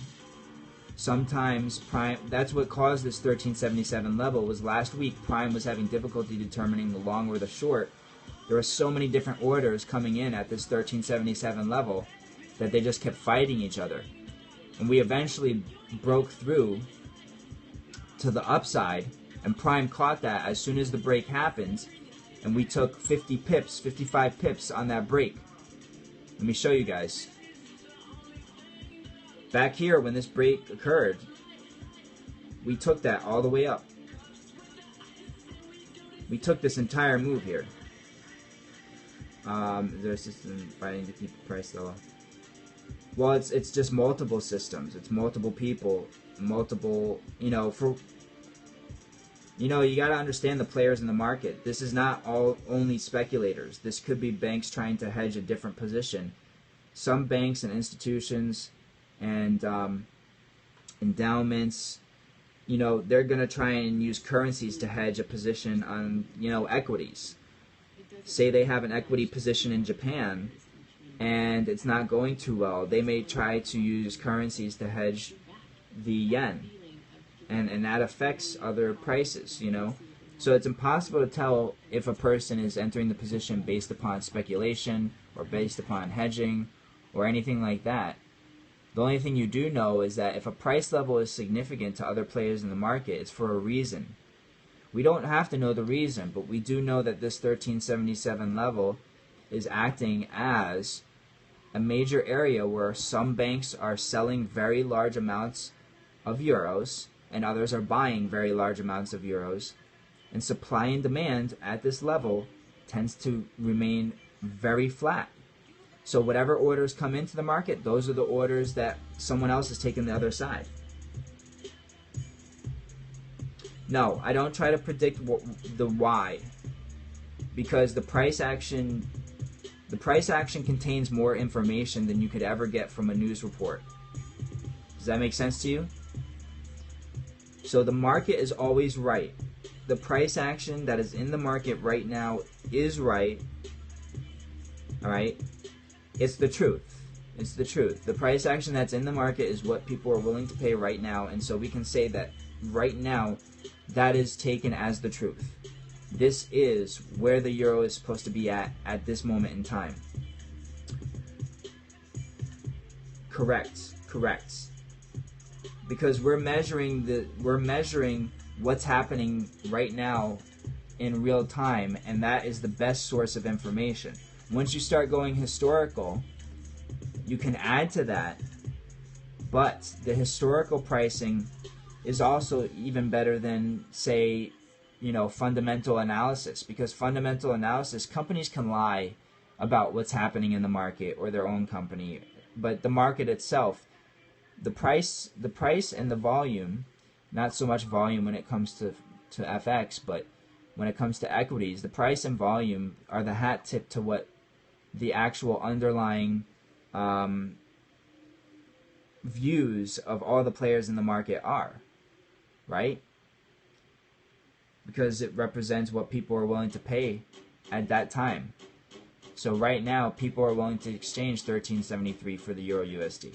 Sometimes Prime, that's what caused this 1377 level, was last week Prime was having difficulty determining the long or the short. There were so many different orders coming in at this 1377 level that they just kept fighting each other. And we eventually broke through to the upside, and Prime caught that as soon as the break happened, and we took 50 pips, 55 pips on that break. Let me show you guys. Back here, when this break occurred, we took that all the way up. We took this entire move here. Is there a system fighting to keep the price low? Well, it's just multiple systems. It's multiple people, multiple, you gotta understand the players in the market. This is not only speculators. This could be banks trying to hedge a different position. Some banks and institutions and endowments, they're gonna try and use currencies to hedge a position on, equities. Say they have an equity position in Japan and it's not going too well. They may try to use currencies to hedge the yen, and that affects other prices, So it's impossible to tell if a person is entering the position based upon speculation or based upon hedging or anything like that. The only thing you do know is that if a price level is significant to other players in the market, it's for a reason. We don't have to know the reason, but we do know that this 1377 level is acting as a major area where some banks are selling very large amounts of euros and others are buying very large amounts of euros, and supply and demand at this level tends to remain very flat. So whatever orders come into the market, those are the orders that someone else is taking the other side. No, I don't try to predict the why, because the price action The price action contains more information than you could ever get from a news report. Does that make sense to you? So the market is always right. The price action that is in the market right now is right. All right? It's the truth. It's the truth. The price action that's in the market is what people are willing to pay right now, and so we can say that right now that is taken as the truth. This is where the euro is supposed to be at this moment in time. Correct. Because we're measuring what's happening right now in real time, and that is the best source of information. Once you start going historical, you can add to that, but the historical pricing is also even better than, say, fundamental analysis, because fundamental analysis, companies can lie about what's happening in the market or their own company, but the market itself, the price and the volume, not so much volume when it comes to FX, but when it comes to equities, the price and volume are the hat tip to what the actual underlying views of all the players in the market are, right? Because it represents what people are willing to pay at that time. So right now, people are willing to exchange 13.73 for the Euro USD.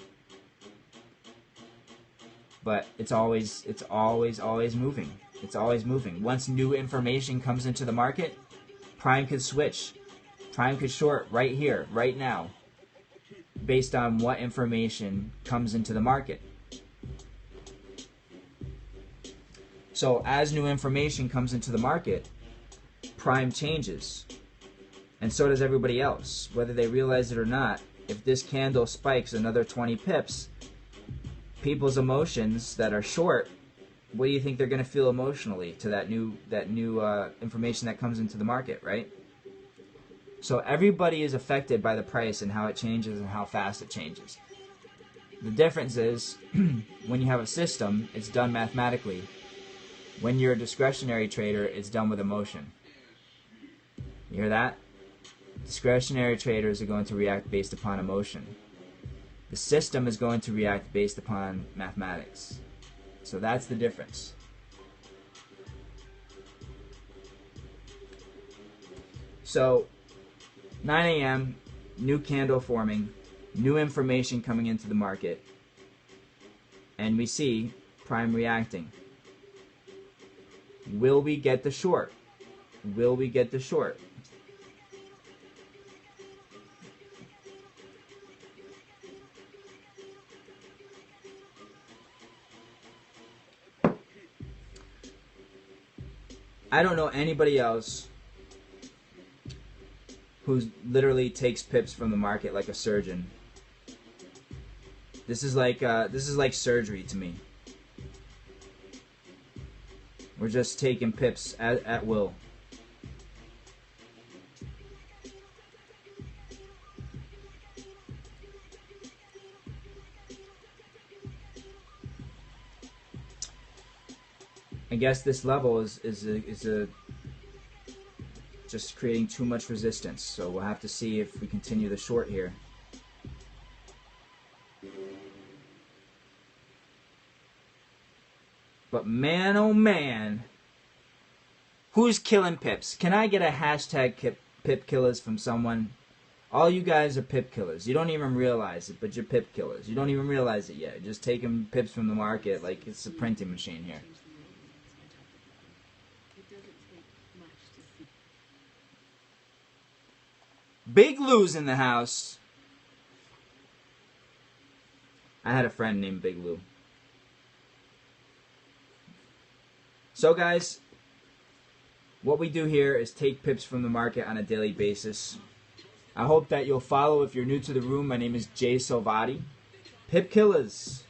But it's always moving. It's always moving. Once new information comes into the market, Prime could switch. Prime could short right here, right now, based on what information comes into the market. So as new information comes into the market, Prime changes. And so does everybody else. Whether they realize it or not, if this candle spikes another 20 pips, people's emotions that are short, what do you think they're going to feel emotionally to that new information that comes into the market, right? So everybody is affected by the price and how it changes and how fast it changes. The difference is when you have a system, it's done mathematically. When you're a discretionary trader, it's done with emotion. You hear that? Discretionary traders are going to react based upon emotion. The system is going to react based upon mathematics. So that's the difference. So 9 a.m., new candle forming, new information coming into the market, and we see Prime reacting. Will we get the short? Will we get the short? I don't know anybody else who literally takes pips from the market like a surgeon. This is like surgery to me. We're just taking pips at will. I guess this level is just creating too much resistance, so we'll have to see if we continue the short here. But man, oh man, who's killing pips? Can I get a hashtag pip killers from someone? All you guys are pip killers. You don't even realize it, but you're pip killers. You don't even realize it yet. You're just taking pips from the market like it's a printing machine here. Big Lou's in the house. I had a friend named Big Lou. So guys, what we do here is take pips from the market on a daily basis. I hope that you'll follow. If you're new to the room, my name is Jay Salvati. Pip Killers.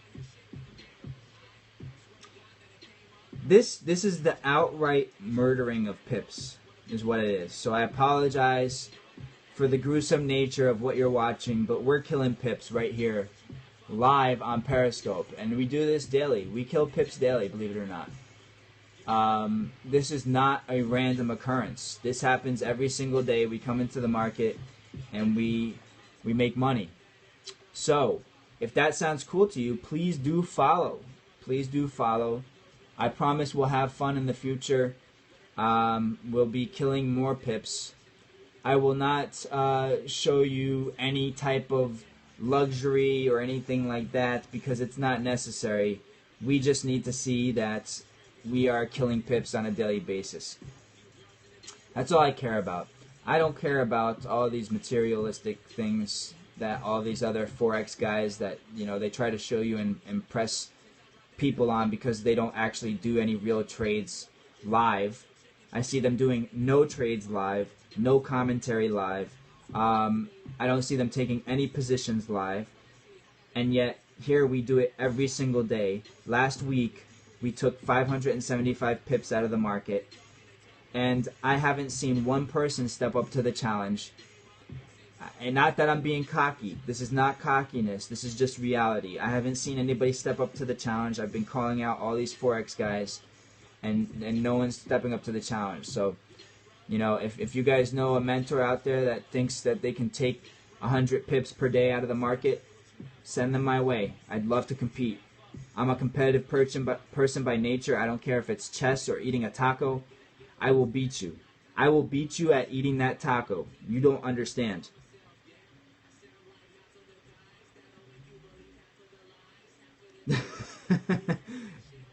This is the outright murdering of pips, is what it is. So I apologize for the gruesome nature of what you're watching, but we're killing pips right here, live on Periscope. And we do this daily. We kill pips daily, believe it or not. This is not a random occurrence. This happens every single day. We come into the market and we make money. So if that sounds cool to you, please do follow. Please do follow. I promise we'll have fun in the future. We'll be killing more pips. I will not show you any type of luxury or anything like that because it's not necessary. We just need to see that we are killing pips on a daily basis. That's all I care about. I don't care about all these materialistic things that all these other Forex guys that, you know, they try to show you and impress people on because they don't actually do any real trades live. I see them doing no trades live, no commentary live. I don't see them taking any positions live. And yet, here we do it every single day. Last week, we took 575 pips out of the market. And I haven't seen one person step up to the challenge. And not that I'm being cocky. This is not cockiness. This is just reality. I haven't seen anybody step up to the challenge. I've been calling out all these Forex guys. And no one's stepping up to the challenge. So, you know, if you guys know a mentor out there that thinks that they can take 100 pips per day out of the market, send them my way. I'd love to compete. I'm a competitive person by nature. I don't care if it's chess or eating a taco. I will beat you. I will beat you at eating that taco. You don't understand.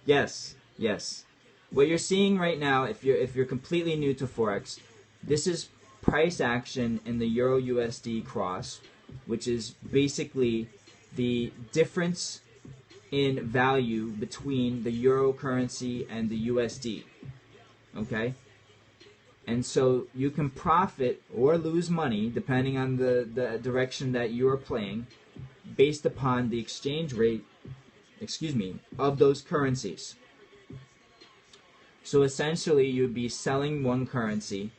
Yes, yes. What you're seeing right now, if you're completely new to Forex, this is price action in the Euro USD cross, which is basically the difference in value between the Euro currency and the USD. Okay? And so you can profit or lose money depending on the direction that you are playing based upon the exchange rate, of those currencies. So essentially, you would be selling one currency.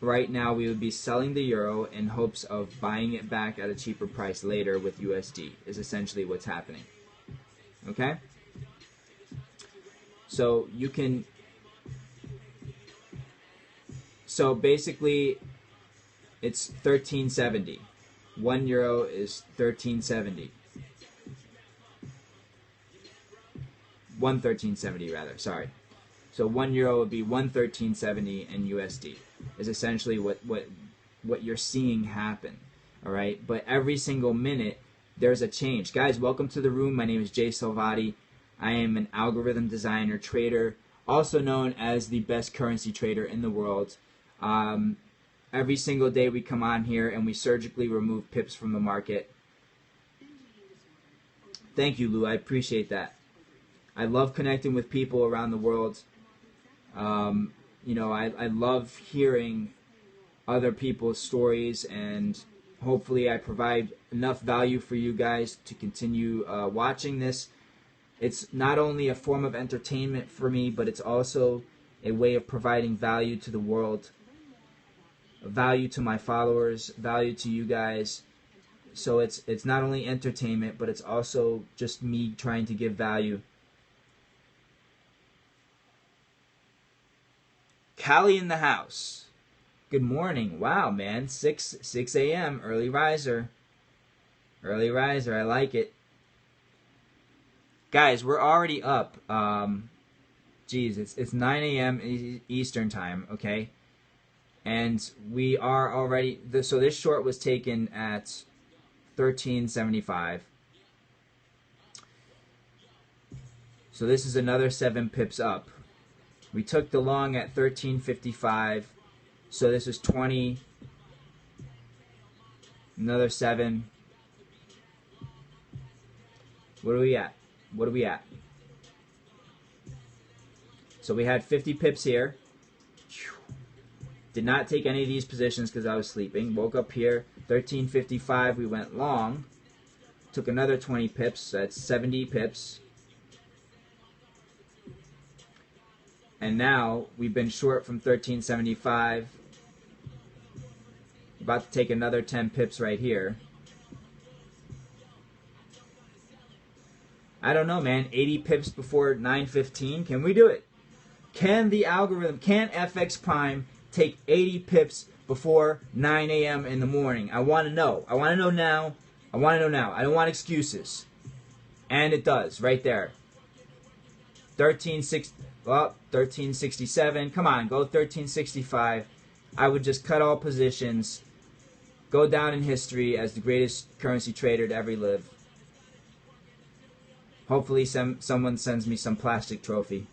Right now, we would be selling the euro in hopes of buying it back at a cheaper price later with USD, is essentially what's happening. Okay? So you can... So basically, it's 1370. 1 euro is 1370. 113.70 rather, sorry. So 1 euro would be 113.70 in USD is essentially what you're seeing happen. All right, but every single minute there's a change. Guys, welcome to the room. My name is Jay Salvati. I am an algorithm designer, trader, also known as the best currency trader in the world. Every single day we come on here and we surgically remove pips from the market. Thank you, Lou. I appreciate that. I love connecting with people around the world. You know, I love hearing other people's stories, and hopefully I provide enough value for you guys to continue watching this. It's not only a form of entertainment for me, but it's also a way of providing value to the world, value to my followers, value to you guys. So it's not only entertainment, but it's also just me trying to give value. Callie in the house. Good morning. Wow, man. 6 a.m. Early riser. Early riser. I like it. Guys, we're already up. Geez, it's 9 a.m. Eastern time, okay? And we are already... So this short was taken at 13.75. So this is another 7 pips up. We took the long at 13.55, so this is 20, another 7. What are we at? What are we at? So we had 50 pips here. Did not take any of these positions because I was sleeping. Woke up here, 13.55, we went long. Took another 20 pips, so that's 70 pips. And now we've been short from 13.75. About to take another 10 pips right here. I don't know, man. 80 pips before 9:15. Can we do it? Can the algorithm, can FX Prime take 80 pips before 9 a.m. in the morning. I want to know. I want to know now. I want to know now. I don't want excuses. And it does, right there. 1367. Come on, go 1365. I would just cut all positions. Go down in history as the greatest currency trader to ever live. Hopefully someone sends me some plastic trophy.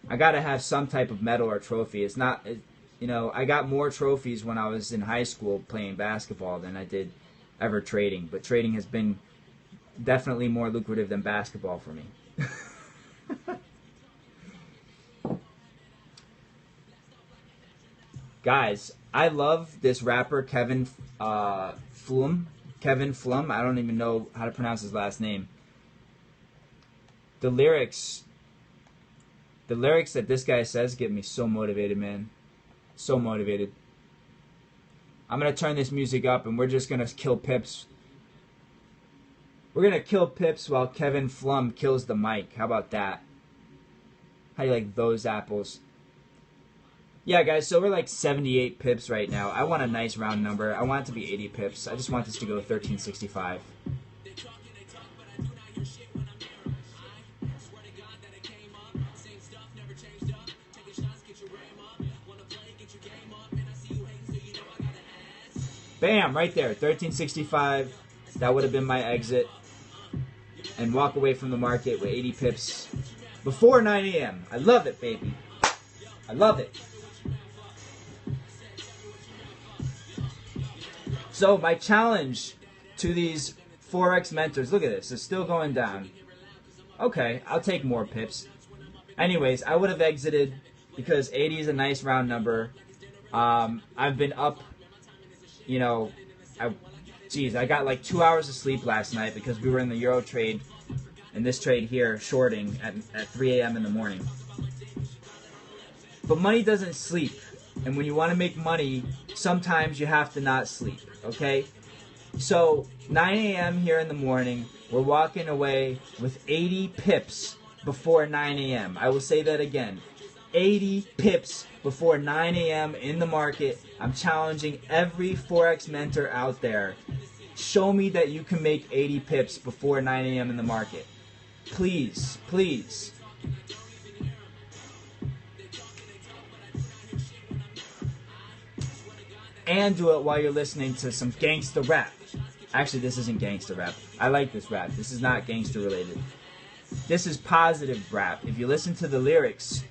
I gotta have some type of medal or trophy. It's not, you know, I got more trophies when I was in high school playing basketball than I did ever trading. But trading has been definitely more lucrative than basketball for me. Guys, I love this rapper Kevin Flum. Kevin Flum. I don't even know how to pronounce his last name. The lyrics that this guy says get me so motivated, man. So motivated. I'm going to turn this music up and we're just going to kill pips. We're going to kill pips while Kevin Flum kills the mic. How about that? How do you like those apples? Yeah, guys, so we're like 78 pips right now. I want a nice round number. I want it to be 80 pips. I just want this to go 1365. Bam, right there, 1365. That would have been my exit. And walk away from the market with 80 pips before 9 a.m. I love it, baby. I love it. So my challenge to these Forex mentors, look at this, it's still going down. Okay, I'll take more pips. Anyways, I would have exited because 80 is a nice round number. I've been up, you know, I got like 2 hours of sleep last night because we were in the Euro trade, and this trade here, shorting at 3 a.m. in the morning. But money doesn't sleep. And when you want to make money, sometimes you have to not sleep, okay? So, 9 a.m. here in the morning, we're walking away with 80 pips before 9 a.m. I will say that again. 80 pips before 9 a.m. in the market. I'm challenging every Forex mentor out there. Show me that you can make 80 pips before 9 a.m. in the market. Please, please. And do it while you're listening to some gangster rap. Actually, this isn't gangster rap. I like this rap. This is not gangster related. This is positive rap. If you listen to the lyrics,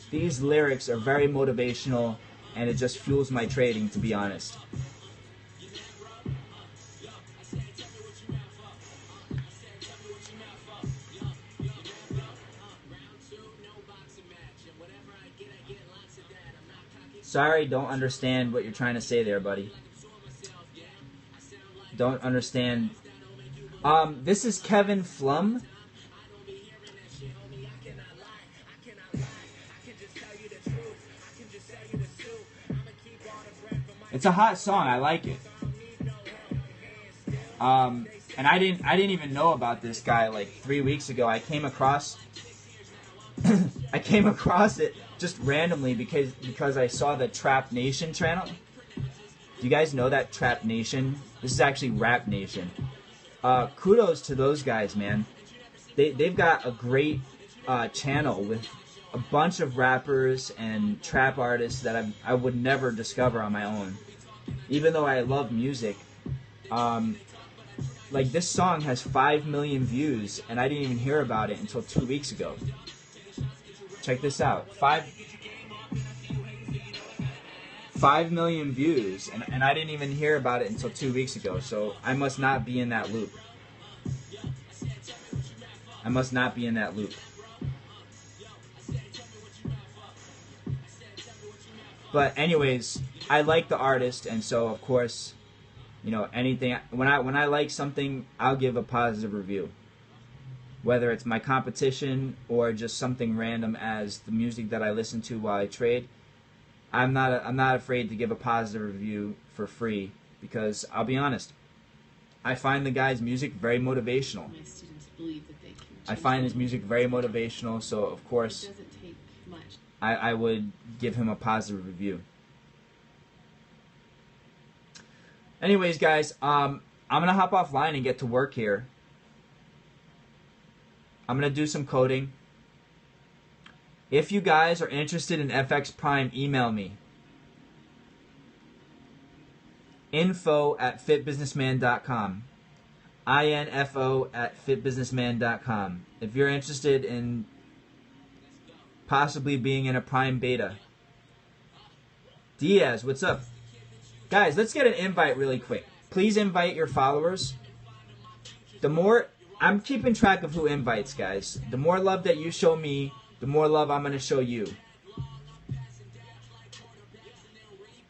these lyrics are very motivational, and it just fuels my trading, to be honest. Sorry, don't understand what you're trying to say there, buddy. Don't understand. This is Kevin Flum. It's a hot song. I like it. And I didn't even know about this guy like 3 weeks ago. I came across it just randomly because I saw the Trap Nation channel. Do you guys know that Trap Nation? This is actually Rap Nation. Kudos to those guys, man. They've got a great channel with a bunch of rappers and trap artists that I would never discover on my own. Even though I love music. Like this song has 5 million views and I didn't even hear about it until 2 weeks ago. Check this out. 5 million views, and I didn't even hear about it until 2 weeks ago, so I must not be in that loop. I must not be in that loop. But anyways, I like the artist, and so of course, you know, anything when I like something, I'll give a positive review. Whether it's my competition or just something random as the music that I listen to while I trade, I'm not afraid to give a positive review for free because I'll be honest, I find the guy's music very motivational. My students believe that they can. I find his music very motivational, so of course. It doesn't take much. I would give him a positive review. Anyways, guys, I'm gonna hop offline and get to work here. I'm gonna do some coding. If you guys are interested in FX Prime, email me. info@fitbusinessman.com. info@fitbusinessman.com. If you're interested in possibly being in a Prime beta. Diaz, what's up? Guys, let's get an invite really quick. Please invite your followers. The more, I'm keeping track of who invites, guys. The more love that you show me, the more love I'm going to show you.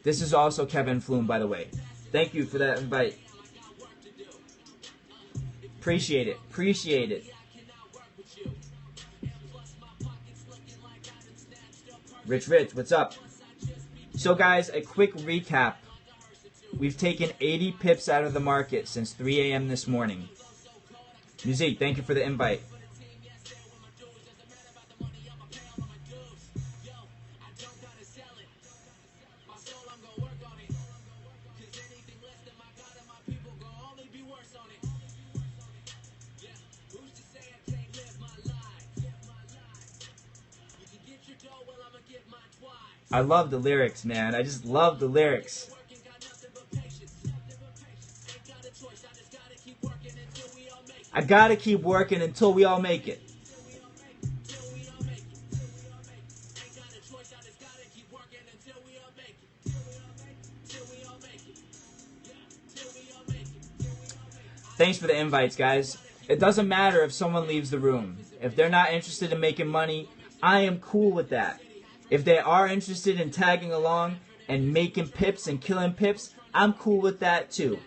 This is also Kevin Flume, by the way. Thank you for that invite. Appreciate it. Appreciate it. Rich, what's up? So, guys, a quick recap. We've taken 80 pips out of the market since 3 a.m. this morning. Musique, thank you for the invite. I love the lyrics, man. I just love the lyrics. I gotta keep working until we all make it. Thanks for the invites, guys. It doesn't matter if someone leaves the room. If they're not interested in making money, I am cool with that. If they are interested in tagging along and making pips and killing pips, I'm cool with that too.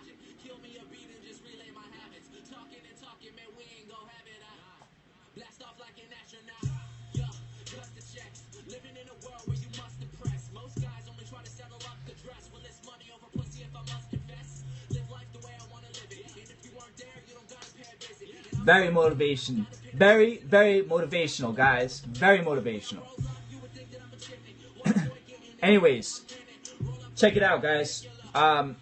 Very motivation. Very, very motivational, guys. Very motivational. Anyways, check it out, guys. I'm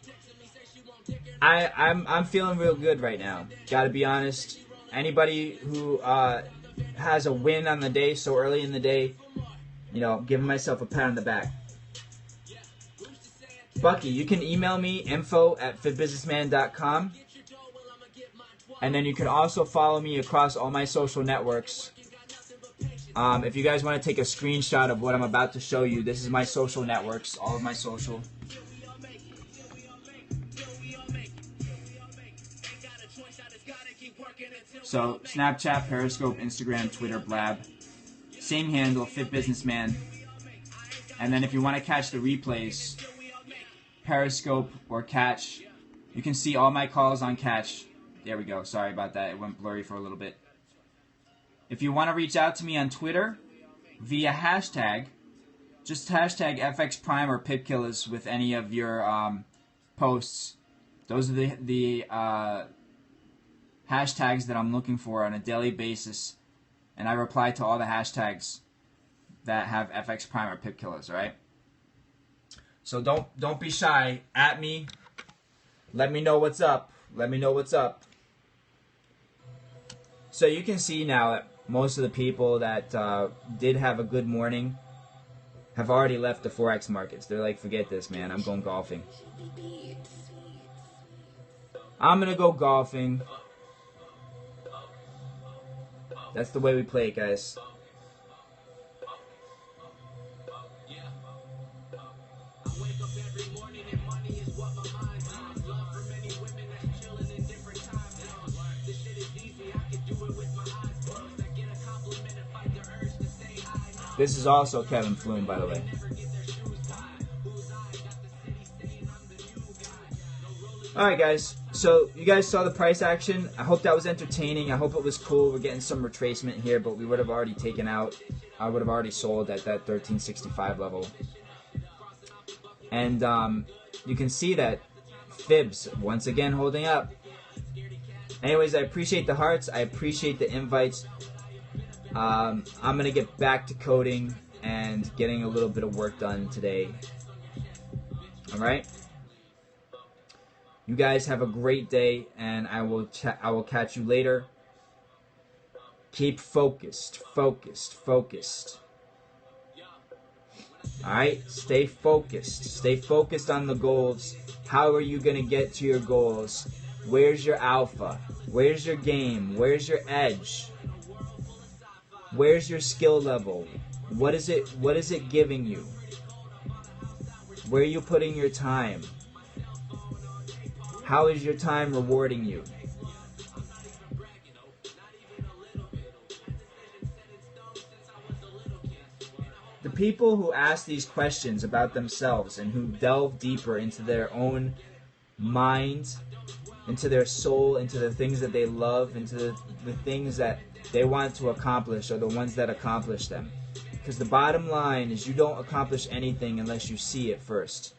feeling real good right now. Gotta be honest. Anybody who has a win on the day so early in the day, you know, giving myself a pat on the back. Bucky, you can email me info@fitbusinessman.com, and then you can also follow me across all my social networks. If you guys want to take a screenshot of what I'm about to show you, this is my social networks, all of my social. So, Snapchat, Periscope, Instagram, Twitter, Blab. Same handle, Fit Businessman. And then if you want to catch the replays, Periscope or Catch, you can see all my calls on Catch. There we go. Sorry about that. It went blurry for a little bit. If you want to reach out to me on Twitter via hashtag, just hashtag FX Prime or Pip Killers with any of your posts. Those are the hashtags that I'm looking for on a daily basis, and I reply to all the hashtags that have FX Prime or Pip Killers. All right. So don't be shy. At me. Let me know what's up. Let me know what's up. So you can see now that most of the people that did have a good morning have already left the Forex markets. They're like, forget this, man. I'm going golfing. I'm going to go golfing. That's the way we play it, guys. This is also Kevin Flume, by the way. Alright, guys. So, you guys saw the price action. I hope that was entertaining. I hope it was cool. We're getting some retracement here, but we would have already taken out. I would have already sold at that 1365 level. And you can see that Fibs, once again, holding up. Anyways, I appreciate the hearts. I appreciate the invites. I'm going to get back to coding, and and getting a little bit of work done today. Alright? You guys have a great day, and I will catch you later. Keep focused, focused, focused. Alright? Stay focused. Stay focused on the goals. How are you going to get to your goals? Where's your alpha? Where's your game? Where's your edge? Where's your skill level? What is it giving you? Where are you putting your time? How is your time rewarding you? The people who ask these questions about themselves and who delve deeper into their own mind, into their soul, into the things that they love, into the things that they want to accomplish, are the ones that accomplish them. Because the bottom line is you don't accomplish anything unless you see it first.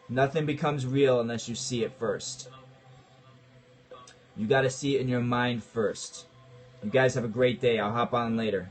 Nothing becomes real unless you see it first. You got to see it in your mind first. You guys have a great day. I'll hop on later.